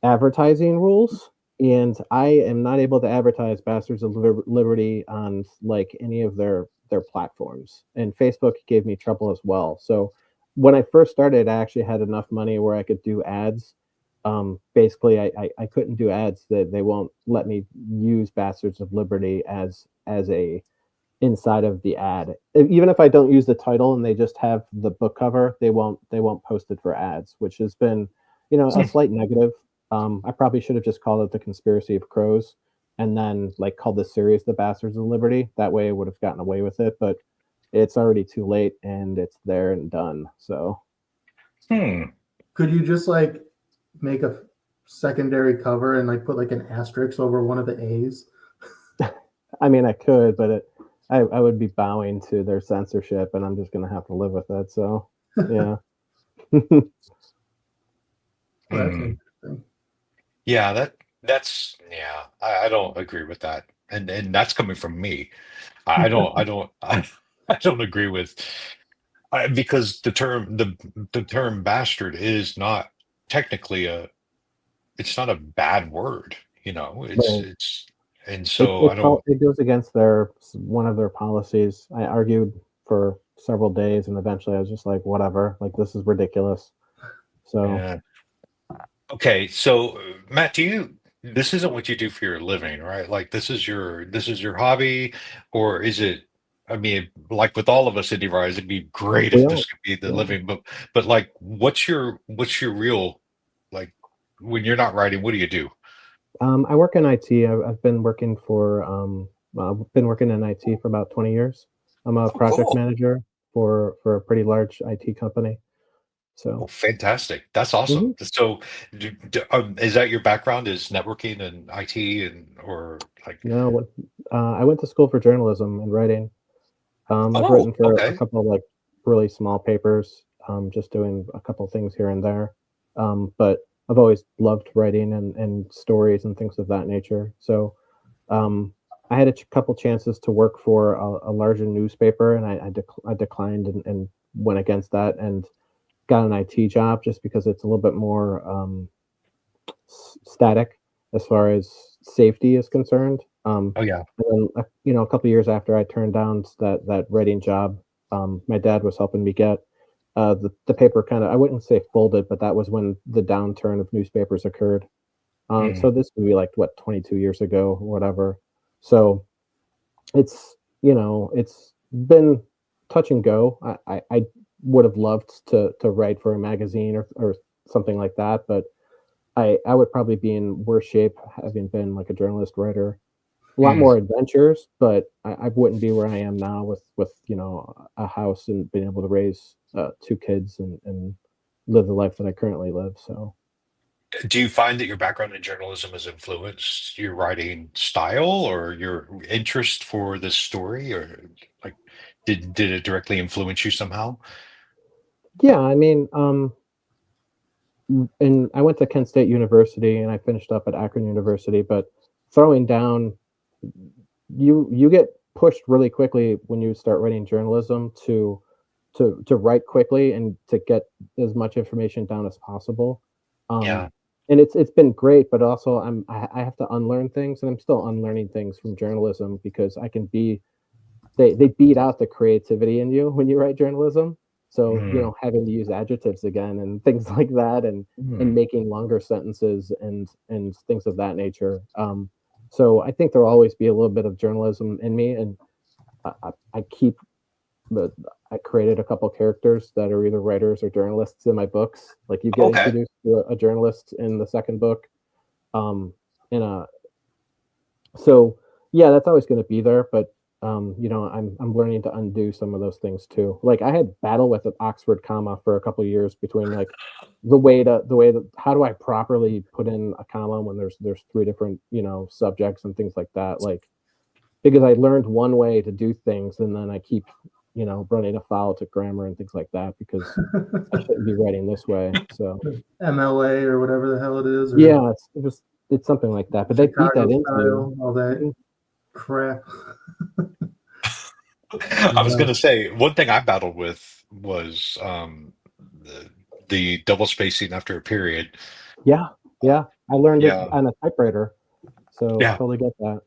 advertising rules. And I am not able to advertise Bastards of Liberty on like any of their platforms. And Facebook gave me trouble as well. So when I first started, I actually had enough money where I could do ads. Basically, I couldn't do ads. That they won't let me use Bastards of Liberty as a inside of the ad. Even if I don't use the title and they just have the book cover, they won't post it for ads, which has been, a slight negative. I probably should have just called it The Conspiracy of Crows and then like called this series The Bastards of Liberty. That way I would have gotten away with it, but it's already too late and it's there and done. So Could you just like make a secondary cover and like put like an asterisk over one of the A's? I mean, I could, but I would be bowing to their censorship and I'm just going to have to live with it. So, yeah. Well, that's interesting. Yeah, that's I don't agree with that. And that's coming from me. I don't I don't agree with because the term bastard is not technically it's not a bad word, it's and so I don't. It goes against one of their policies. I argued for several days and eventually I was just like, whatever, like this is ridiculous. So Yeah. Okay, so Matt, this isn't what you do for your living, right? Like this is your hobby, or is it? I mean, like with all of us indie writers, it'd be great if this could be the living, but like, what's your real, like, when you're not writing, what do you do? I work in IT. I've been working in IT for about 20 years. I'm a project manager for a pretty large IT company. So fantastic. That's awesome. So is that your background, is networking and IT or like? No, I went to school for journalism and writing. I've written for a couple of like really small papers, just doing a couple things here and there. But I've always loved writing and stories and things of that nature. So I had a couple chances to work for a larger newspaper, and I declined and went against that and got an IT job just because it's a little bit more static as far as safety is concerned. Oh yeah. And then, a couple of years after I turned down that writing job, my dad was helping me get. The paper kind of, I wouldn't say folded, but that was when the downturn of newspapers occurred. So this would be like, what, 22 years ago or whatever. So it's, it's been touch and go. I would have loved to write for a magazine or something like that, but I would probably be in worse shape having been like a journalist writer. A lot more adventures, but I wouldn't be where I am now with a house and being able to raise 2 kids and live the life that I currently live. So Do you find that your background in journalism has influenced your writing style or your interest for this story, or like did it directly influence you somehow? yeah, I mean, and I went to Kent State University and I finished up at Akron University, but throwing down, you get pushed really quickly when you start writing journalism to write quickly and to get as much information down as possible. Yeah. And it's been great, but also I have to unlearn things, and I'm still unlearning things from journalism because I can be they beat out the creativity in you when you write journalism. So having to use adjectives again and things like that, and making longer sentences and things of that nature. So I think there'll always be a little bit of journalism in me, and I keep but I created a couple characters that are either writers or journalists in my books. Like you get Okay. introduced to a journalist in the second book. And so yeah, that's always going to be there. But I'm learning to undo some of those things too. Like I had battle with an Oxford comma for a couple of years between like the way that how do I properly put in a comma when there's 3 different subjects and things like that. Like because I learned one way to do things and then I keep running afoul to grammar and things like that because I shouldn't be writing this way. So MLA or whatever the hell it is. Or yeah, it's something like that. But they beat Chicago that into style, you. all that crap. I was gonna say one thing I battled with was the double spacing after a period. Yeah. I learned it Yeah, on a typewriter, so yeah. totally get that.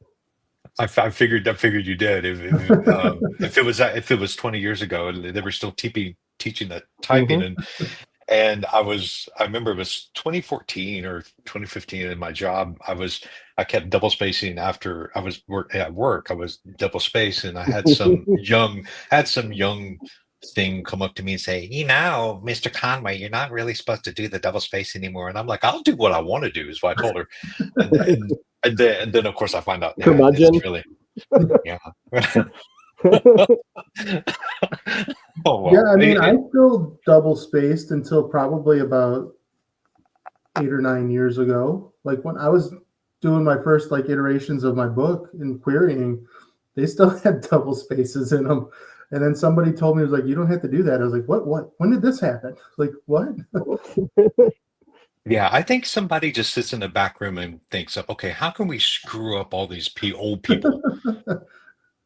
I figured you did. If it was 20 years ago, and they were still teaching that typing, Hmm. and I remember it was 2014 or 2015 in my job. I kept double spacing after I was at work. I was double spacing, and I had some young thing come up to me and say, Mr. Conway, you're not really supposed to do the double space anymore. And I'm like, I'll do what I want to do, is what I told her. And then of course I find out, yeah, it's Curmudgeon. really, yeah. Oh Yeah, well. I mean, I still double spaced until probably about 8 or 9 years ago. Like when I was doing my first like iterations of my book and querying, they still had double spaces in them. And then somebody told me, it was like, you don't have to do that. I was like, what? When did this happen? Like, what? Yeah, I think somebody just sits in the back room and thinks, okay, how can we screw up all these old people?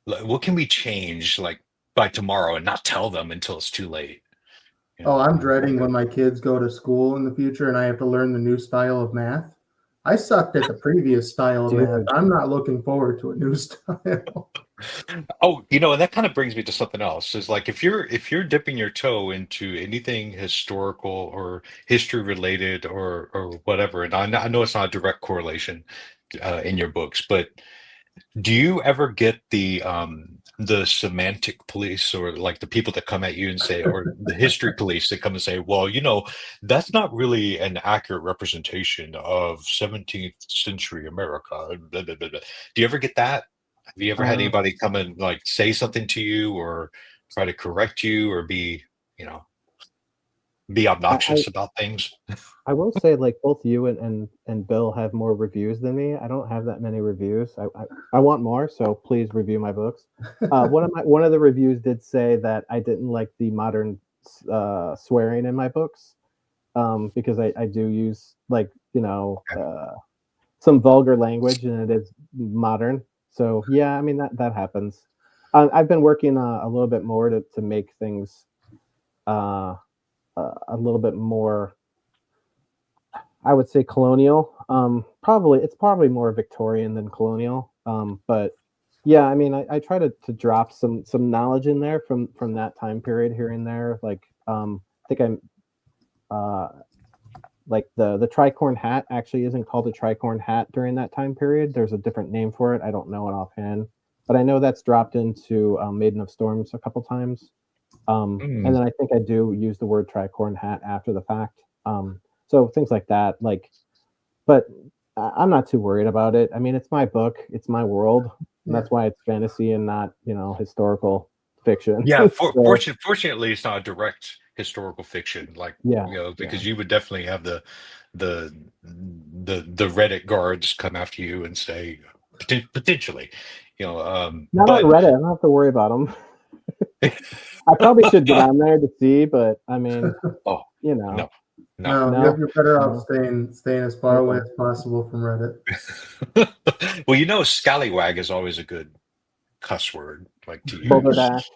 Like, what can we change like by tomorrow and not tell them until it's too late? Oh, I'm dreading when my kids go to school in the future and I have to learn the new style of math. I sucked at the previous style of math. Dude. I'm not looking forward to a new style. Oh, and that kind of brings me to something else. Is like if you're dipping your toe into anything historical or history related or whatever, and I know it's not a direct correlation in your books, but do you ever get the semantic police, or like the people that come at you and say, or the history police that come and say, well, that's not really an accurate representation of 17th century America. Blah, blah, blah, blah. Do you ever get that? Have you ever had Uh, anybody come and like say something to you or try to correct you or you know, be I obnoxious about things? I will say, like, both you and Bill have more reviews than me. I don't have that many reviews. I want more, so please review my books. One of the reviews did say that I didn't like the modern swearing in my books, because I do use like some vulgar language and it is modern. So yeah, I mean that happens. I've been working a little bit more to make things a little bit more, I would say, colonial. It's probably more Victorian than colonial. But Yeah, I mean, I try to drop some knowledge in there from that time period here and there. Like, I think I'm like the tricorn hat actually isn't called a tricorn hat during that time period. There's a different name for it. I don't know it offhand, but I know that's dropped into Maiden of Storms a couple times. And then I think I do use the word tricorn hat after the fact. So things like that, like, but I'm not too worried about it. I mean, it's my book, it's my world, and that's why it's fantasy and not, historical fiction. Yeah, So, fortunately, it's not a direct historical fiction, like yeah, because you would definitely have the Reddit guards come after you and say potentially, not on Reddit. I don't have to worry about them. I probably should get on there to see, but I mean, no, No, you're better off staying as far away as possible from Reddit. Well, scallywag is always a good cuss word, like to use. Balderdash.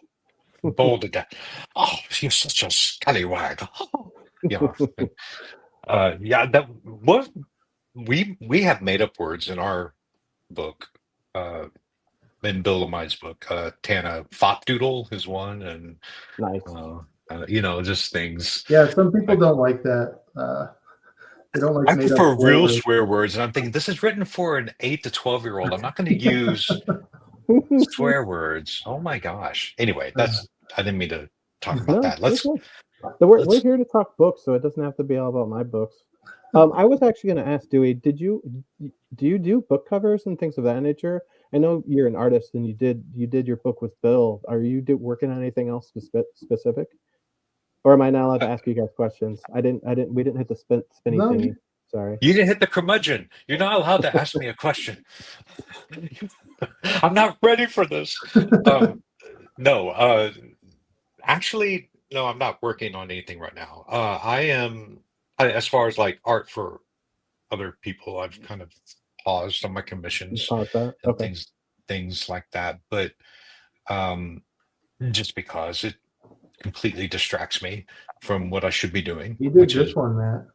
Balderdash. Oh, you're such a scallywag. Yeah, that what we have made up words in our book, in Bill Lamide's book. Tana Fopdoodle is one, and nice. Just things. Yeah, some people don't like that. They don't like. I prefer real swear words, and I'm thinking this is written for an 8 to 12-year-old. I'm not going to use swear words. Oh my gosh. Anyway, I didn't mean to talk about that. We're here to talk books, so it doesn't have to be all about my books. I was actually going to ask Dewey, do you do book covers and things of that nature? I know you're an artist and you did your book with Bill. Are you working on anything else specific? Or am I not allowed to ask you guys questions? We didn't hit the spinning thingy. Sorry. You didn't hit the curmudgeon. You're not allowed to ask me a question. I'm not ready for this. No, actually, no, I'm not working on anything right now. As far as like art for other people, I've kind of paused on my commissions and things like that. But just because it completely distracts me from what I should be doing. You did this one, Matt.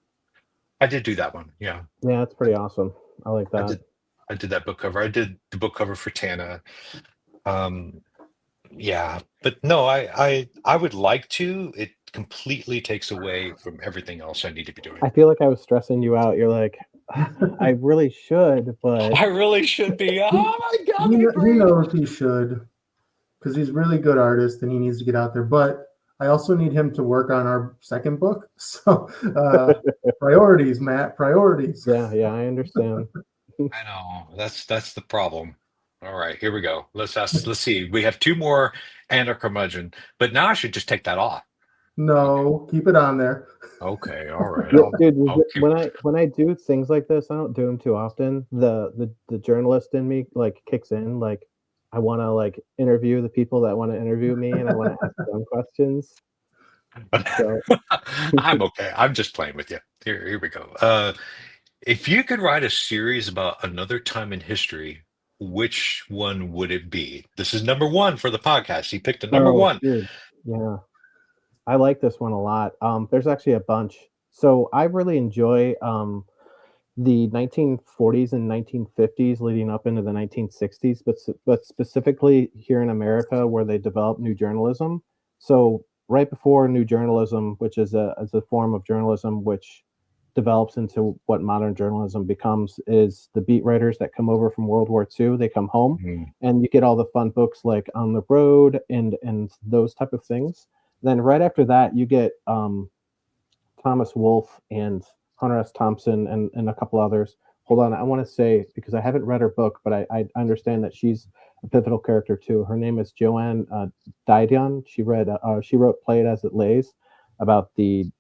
I did do that one. Yeah. Yeah, that's pretty awesome. I like that. I did that book cover. I did the book cover for Tana. Yeah, but no, I would like to. It completely takes away from everything else I need to be doing. I feel like I was stressing you out. You're like, I really should, but I really should be. Oh my God. He knows he should, because he's a really good artist and he needs to get out there. But I also need him to work on our second book. So priorities, Matt, priorities. Yeah, I understand. I know. That's the problem. All right, here we go. Let's see. We have 2 more and a curmudgeon, but now I should just take that off. No, keep it on there. Okay, all right. Dude, when I do things like this, I don't do them too often. The journalist in me like kicks in. Like, I want to like interview the people that want to interview me, and I want to ask them questions. So. I'm okay. I'm just playing with you. Here we go. If you could write a series about another time in history, which one would it be? This is number 1 for the podcast. He picked a number 1. Dude. Yeah, I like this one a lot. There's actually a bunch. So I really enjoy the 1940s and 1950s leading up into the 1960s, but specifically here in America where they developed new journalism. So right before new journalism, which is a form of journalism which develops into what modern journalism becomes, is the beat writers that come over from World War II. They come home and you get all the fun books like On the Road and those type of things. Then right after that, you get Thomas Wolfe and Hunter S. Thompson and a couple others. Hold on, I want to say, because I haven't read her book, but I understand that she's a pivotal character too. Her name is Joanne Didion. She wrote Play It As It Lays about the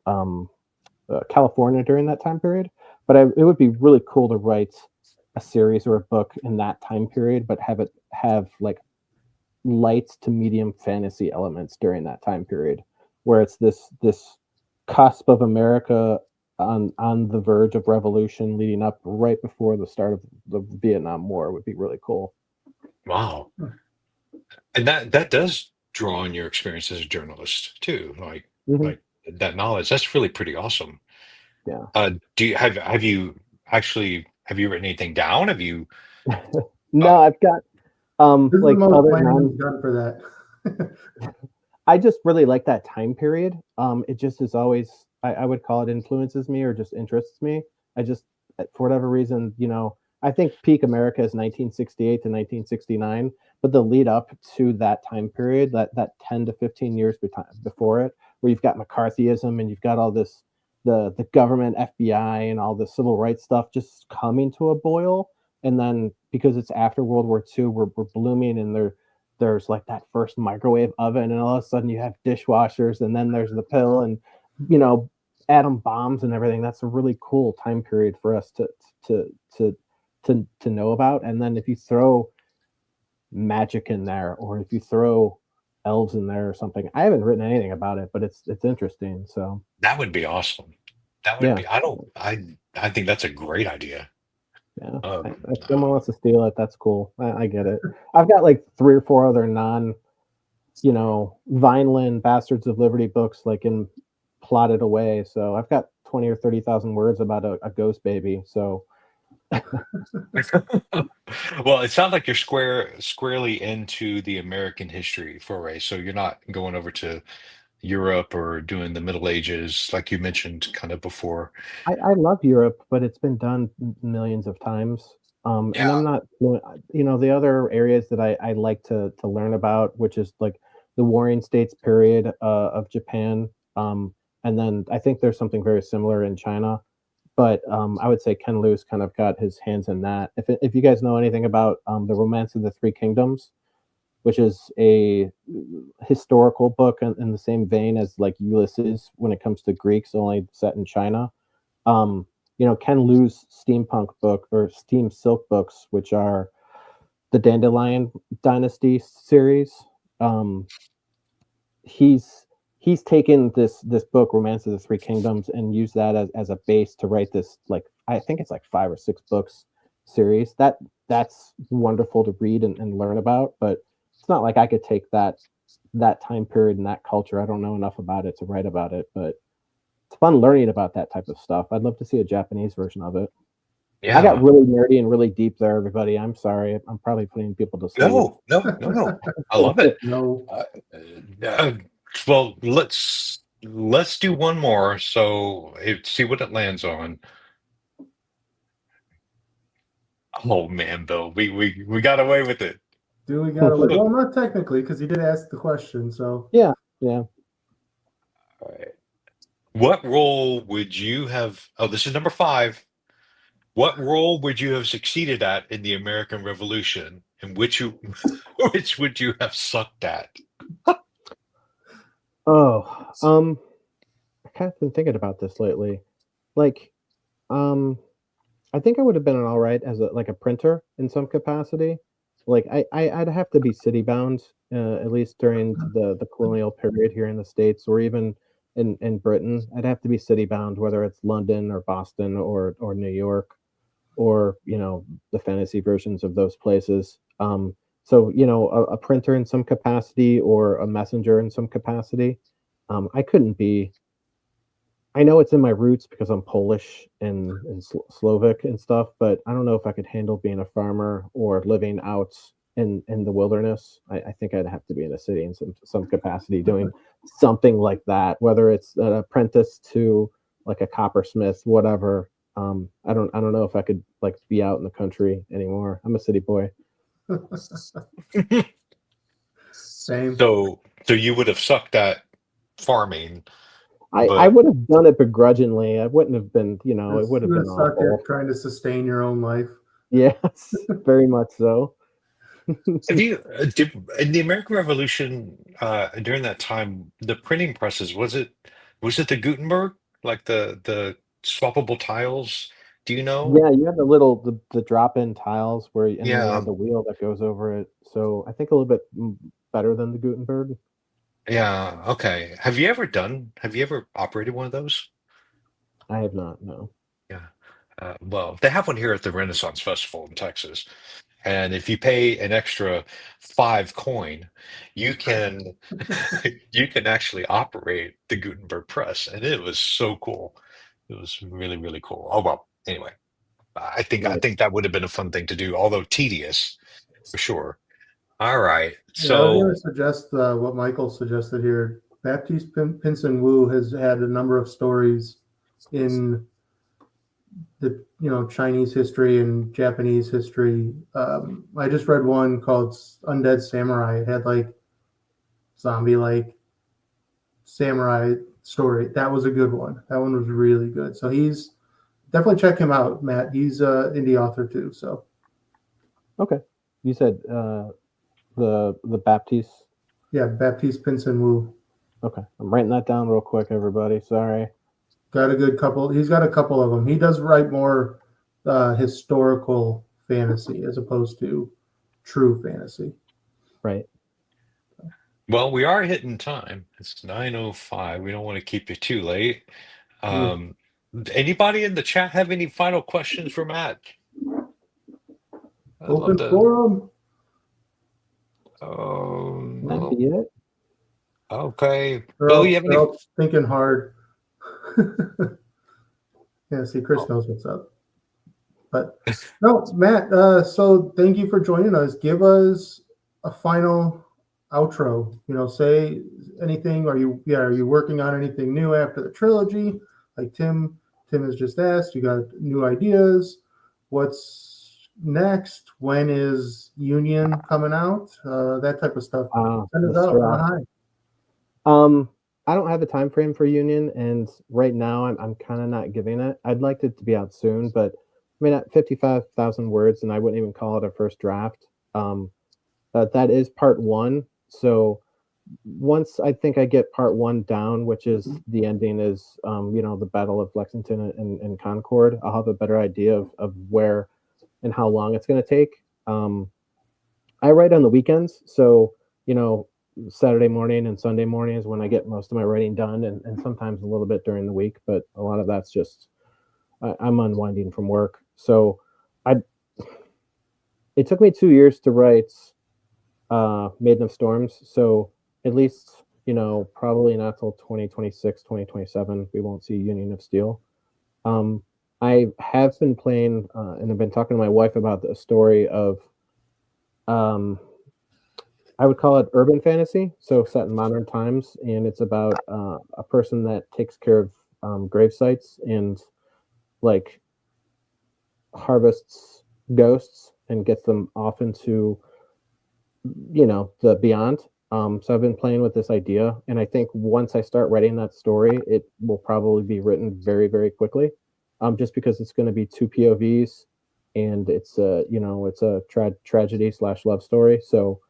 California during that time period. But it would be really cool to write a series or a book in that time period, but have like light to medium fantasy elements during that time period, where it's this cusp of America on the verge of revolution leading up right before the start of the Vietnam War. Would be really cool. Wow. And that does draw on your experience as a journalist too, like that knowledge. That's really pretty awesome. Yeah. Do you have you written anything down? Have you No, This is the Like most other planning non, he's done for that. I just really like that time period. It just is always, I would call it influences me or just interests me. I just, for whatever reason, I think peak America is 1968 to 1969, but the lead up to that time period, that 10 to 15 years before it, where you've got McCarthyism and you've got all this, the government, FBI, and all the civil rights stuff just coming to a boil. And then because it's after World War II, we're blooming and there's like that first microwave oven, and all of a sudden you have dishwashers, and then there's the pill, and you know atom bombs and everything. That's a really cool time period for us to to to know about. And then if you throw magic in there, or if you throw elves in there or something, I haven't written anything about it, but it's interesting. So That would be awesome. That would yeah, be. I think that's a great idea. yeah. Um, If someone wants to steal it, that's cool. I get it. I've got like 3 or 4 other non Vineland Bastards of Liberty books like in plotted away. So I've got 20 or 30,000 words about a ghost baby. So well, it sounds like you're squarely into the American history foray, so you're not going over to Europe or doing the Middle Ages like you mentioned kind of before. I love Europe, but it's been done millions of times. And I'm Yeah. not, the other areas that I like to learn about, which is like the Warring States period of Japan. And then I think there's something very similar in China. But I would say Ken Liu's kind of got his hands in that. If you guys know anything about the Romance of the Three Kingdoms, which is a historical book in the same vein as like Ulysses when it comes to Greeks, only set in China. Ken Liu's steampunk book or steam silk books, which are the Dandelion Dynasty series. Um, he's taken this book, Romance of the Three Kingdoms, and used that as a base to write this, like I think it's like 5 or 6 books series. That's wonderful to read and learn about, but it's not like I could take that time period and that culture. I don't know enough about it to write about it, but it's fun learning about that type of stuff. I'd love to see a Japanese version of it. I got Yeah. really nerdy and really deep there, everybody. I'm sorry. I'm probably putting people to sleep. No. I love it. No. Uh, well, let's do one more. So see what it lands on. Oh man, Bill, we got away with it. Dewey got away. Well, not technically, because he did ask the question. So Yeah. All right. What role would you have? Oh, this is number 5. What role would you have succeeded at in the American Revolution, and which would you have sucked at? Oh, I kind of been thinking about this lately. Like, I think I would have been all right as a printer in some capacity. Like, I'd have to be city bound, at least during the colonial period here in the States, or even in Britain. I'd have to be city bound, whether it's London or Boston or New York, or the fantasy versions of those places. So a printer in some capacity or a messenger in some capacity. I couldn't be. I know it's in my roots because I'm Polish and Slovak and stuff, but I don't know if I could handle being a farmer or living out in the wilderness. I think I'd have to be in a city in some capacity doing something like that, whether it's an apprentice to like a coppersmith, whatever. I don't know if I could like be out in the country anymore. I'm a city boy. same. So you would have sucked at farming, I but would have done it begrudgingly. I wouldn't have been, it would have been suck awful. at trying to sustain your own life. Yes, very much so. have you in the American Revolution during that time, the printing presses, was it the Gutenberg, like the swappable tiles? Do you know? Yeah, you have the drop-in tiles and then you Yeah, have the wheel that goes over it. So I think a little bit better than the Gutenberg. yeah. Okay. Have you ever operated one of those? I have not, no. Yeah. Well, they have one here at the Renaissance Festival in Texas. And if you pay an extra 5 coin, you can you can actually operate the Gutenberg press, and it was so cool. It was really, really cool. Oh well, anyway, I Right. think that would have been a fun thing to do, although tedious for sure. All right. Yeah, I was So going to suggest what Michael suggested here. Baptiste Pinson Wu has had a number of stories in the Chinese history and Japanese history. I just read one called Undead Samurai. It had like zombie like samurai story. That was a good one. That one was really good. So he's definitely check him out, Matt. He's indie author too. So Okay. You said the Baptiste. yeah, Baptiste Pinson Wu. Okay, I'm writing that down real quick, everybody. Sorry. Got a good couple. He's got a couple of them. He does write more historical fantasy as opposed to true fantasy. Right. well, we are hitting time. It's 9:05. We don't want to keep you too late. Anybody in the chat have any final questions for Matt? I'd love Open to. forum. That'd No. be it. Okay. They're Bill, all, you have they're any? all thinking hard. Yeah, see, Chris knows what's up. But no, Matt. So thank you for joining us. Give us a final outro. Say anything. Are you working on anything new after the trilogy? Like Tim has just asked. You got new ideas? What's next? When is Union coming out? That type of stuff. Send us out on a high. I don't have the time frame for Union, and right now I'm kind of not giving it. I'd like it to be out soon, but I mean at 55,000 words, and I wouldn't even call it a first draft. That is part one. So once I think I get part one down, which is the ending is the Battle of Lexington and Concord, I'll have a better idea of where and how long it's going to take. I write on the weekends, so Saturday morning and Sunday morning is when I get most of my writing done, and sometimes a little bit during the week, but a lot of that's just I'm unwinding from work. So it took me 2 years to write Maiden of Storms, so at least probably not till 2026 2027 we won't see Union of Steel. I have been playing and I've been talking to my wife about the story of I would call it urban fantasy, so set in modern times, and it's about a person that takes care of grave sites and like harvests ghosts and gets them off into the beyond. So I've been playing with this idea, and I think once I start writing that story, it will probably be written very, very quickly, just because it's going to be two POVs, and it's a tragedy / love story. So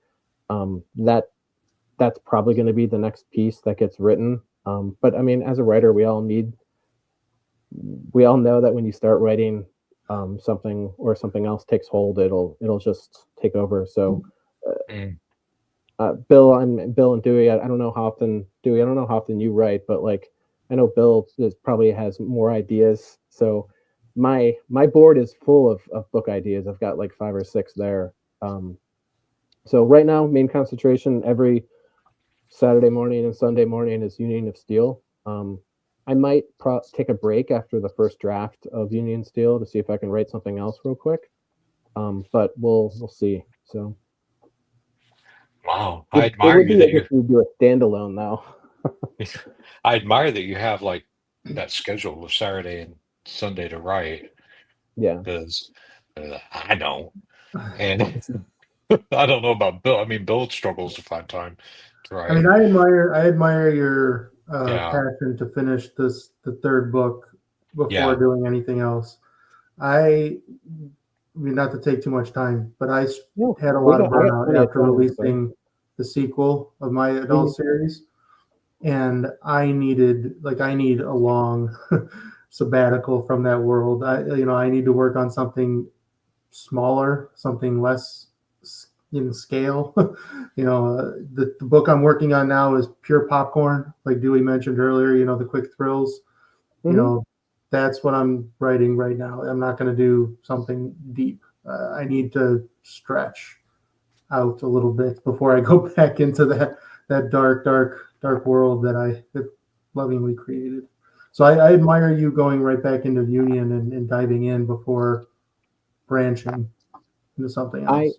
that's probably going to be the next piece that gets written. But I mean, as a writer, we all know that when you start writing something or something else takes hold, it'll just take over. So Bill and Dewey, I don't know how often you write, but like I know Bill probably has more ideas. So my board is full of book ideas. I've got like 5 or 6 there. So right now, main concentration every Saturday morning and Sunday morning is Union of Steel. I might take a break after the first draft of Union Steel to see if I can write something else real quick. But we'll see. So. Wow, I admire you that you do a standalone though. I admire that you have like that schedule of Saturday and Sunday to write. Yeah, because I don't, and I don't know about Bill. I mean, Bill struggles to find time to write. I mean, I admire your passion to finish the third book before doing anything else. I mean, not to take too much time, but I had a lot of burnout after releasing the sequel of my adult series, and I need a long sabbatical from that world. I need to work on something smaller, something less in scale. The book I'm working on now is pure popcorn, like Dewey mentioned earlier. The quick thrills. That's what I'm writing right now. I'm not going to do something deep. I need to stretch out a little bit before I go back into that dark world that I lovingly created. So I admire you going right back into Union and diving in before branching into something else.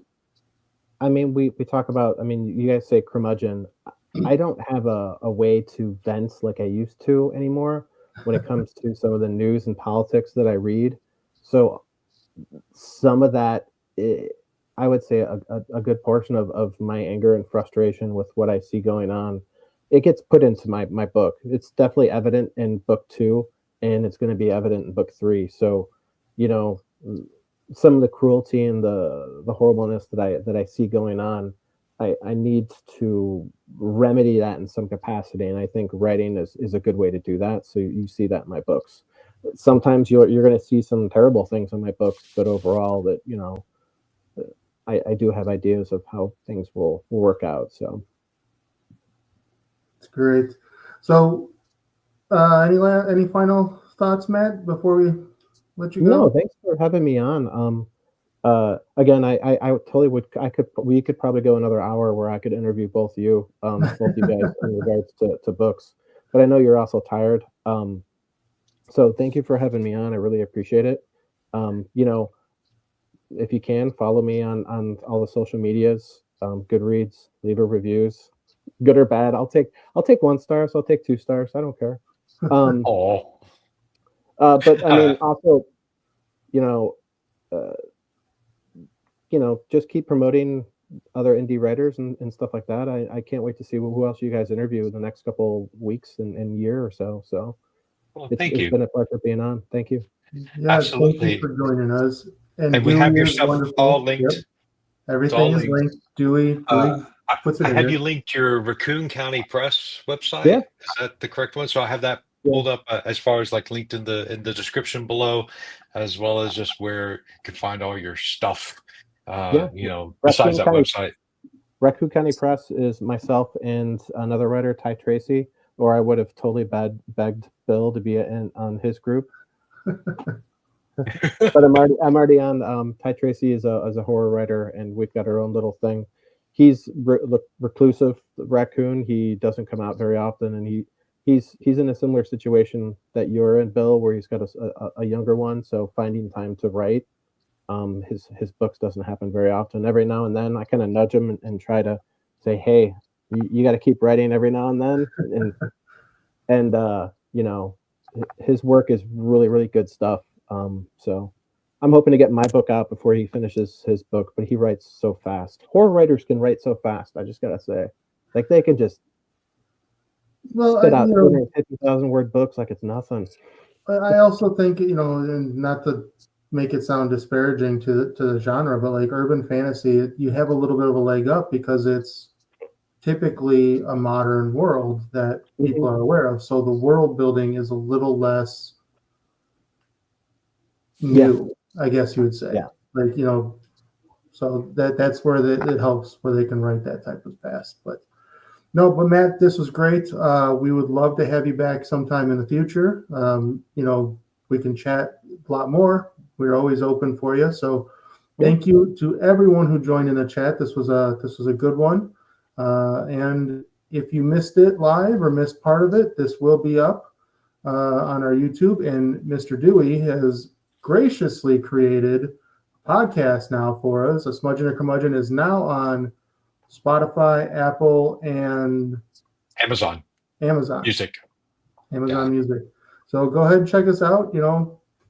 I mean, we talk about. I mean, you guys say curmudgeon. I don't have a way to vent like I used to anymore when it comes to some of the news and politics that I read. So some of that, I would say a good portion of my anger and frustration with what I see going on, it gets put into my book. It's definitely evident in book 2, and it's going to be evident in book 3. So, you know, some of the cruelty and the horribleness that I see going on, I need to remedy that in some capacity, and I think writing is a good way to do that. So you see that in my books. Sometimes you're going to see some terrible things in my books, but overall, that I do have ideas of how things will work out. So It's great. So, any final thoughts, Matt, before we let you go? no, thanks for having me on. Again, I totally would. We could probably go another hour where I could interview both you guys in regards to books. But I know you're also tired. So thank you for having me on. I really appreciate it. If you can follow me on all the social medias, Goodreads, leave a reviews, good or bad. I'll take 1 star. So I'll take 2 stars. I don't care. Oh, But I mean, also, just keep promoting other indie writers and stuff like that. I can't wait to see who else you guys interview in the next couple weeks and year or so. So well, it's been a pleasure being on. Thank you. Yeah, Absolutely. Thank you for joining us. And we have Dewey your is stuff wonderful. all linked. Yep. Everything is linked. Dewey puts it I in have here. you linked your Raccoon County Press website. Yeah. Is that the correct one? So I have that pulled up as far as like linked in the description below, as well as just where you can find all your stuff. Besides that website. Raccoon County Press is myself and another writer, Ty Tracy, or I would have totally begged Bill to be on his group. But I'm already on. Ty Tracy is a horror writer, and we've got our own little thing. He's reclusive raccoon. He doesn't come out very often, and he's in a similar situation that you're in, Bill, where he's got a younger one. So finding time to write, his books doesn't happen very often. Every now and then, I kind of nudge him and try to say, "Hey, you got to keep writing every now and then." And his work is really, really good stuff. So I'm hoping to get my book out before he finishes his book, but he writes so fast. Horror writers can write so fast. I just gotta say, like they can just spit out 250,000 word books like it's nothing. I also think, and not to make it sound disparaging to the genre, but like urban fantasy, you have a little bit of a leg up because it's typically a modern world that people are aware of. So the world building is a little less new, I guess you would say. Yeah. Like, so that's where it helps, where they can write that type of fast. But Matt, this was great. We would love to have you back sometime in the future. We can chat a lot more. We're always open for you. So thank you to everyone who joined in the chat. This was a good one. And if you missed it live or missed part of it, this will be up on our YouTube. And Mr. Dewey has graciously created a podcast now for us. A Schmudgeon of Curmudgeon is now on Spotify, Apple, and Amazon Music. Music. So go ahead and check us out.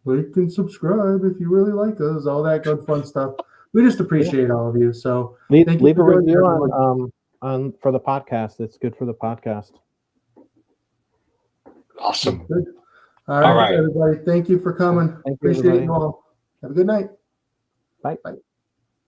Like and subscribe if you really like us. All that good fun stuff. We just appreciate all of you. So leave a review on for the podcast. It's good for the podcast. Awesome. Good. All right, everybody. Thank you for coming. Thank you, Appreciate you all. Have a good night. Bye. Bye.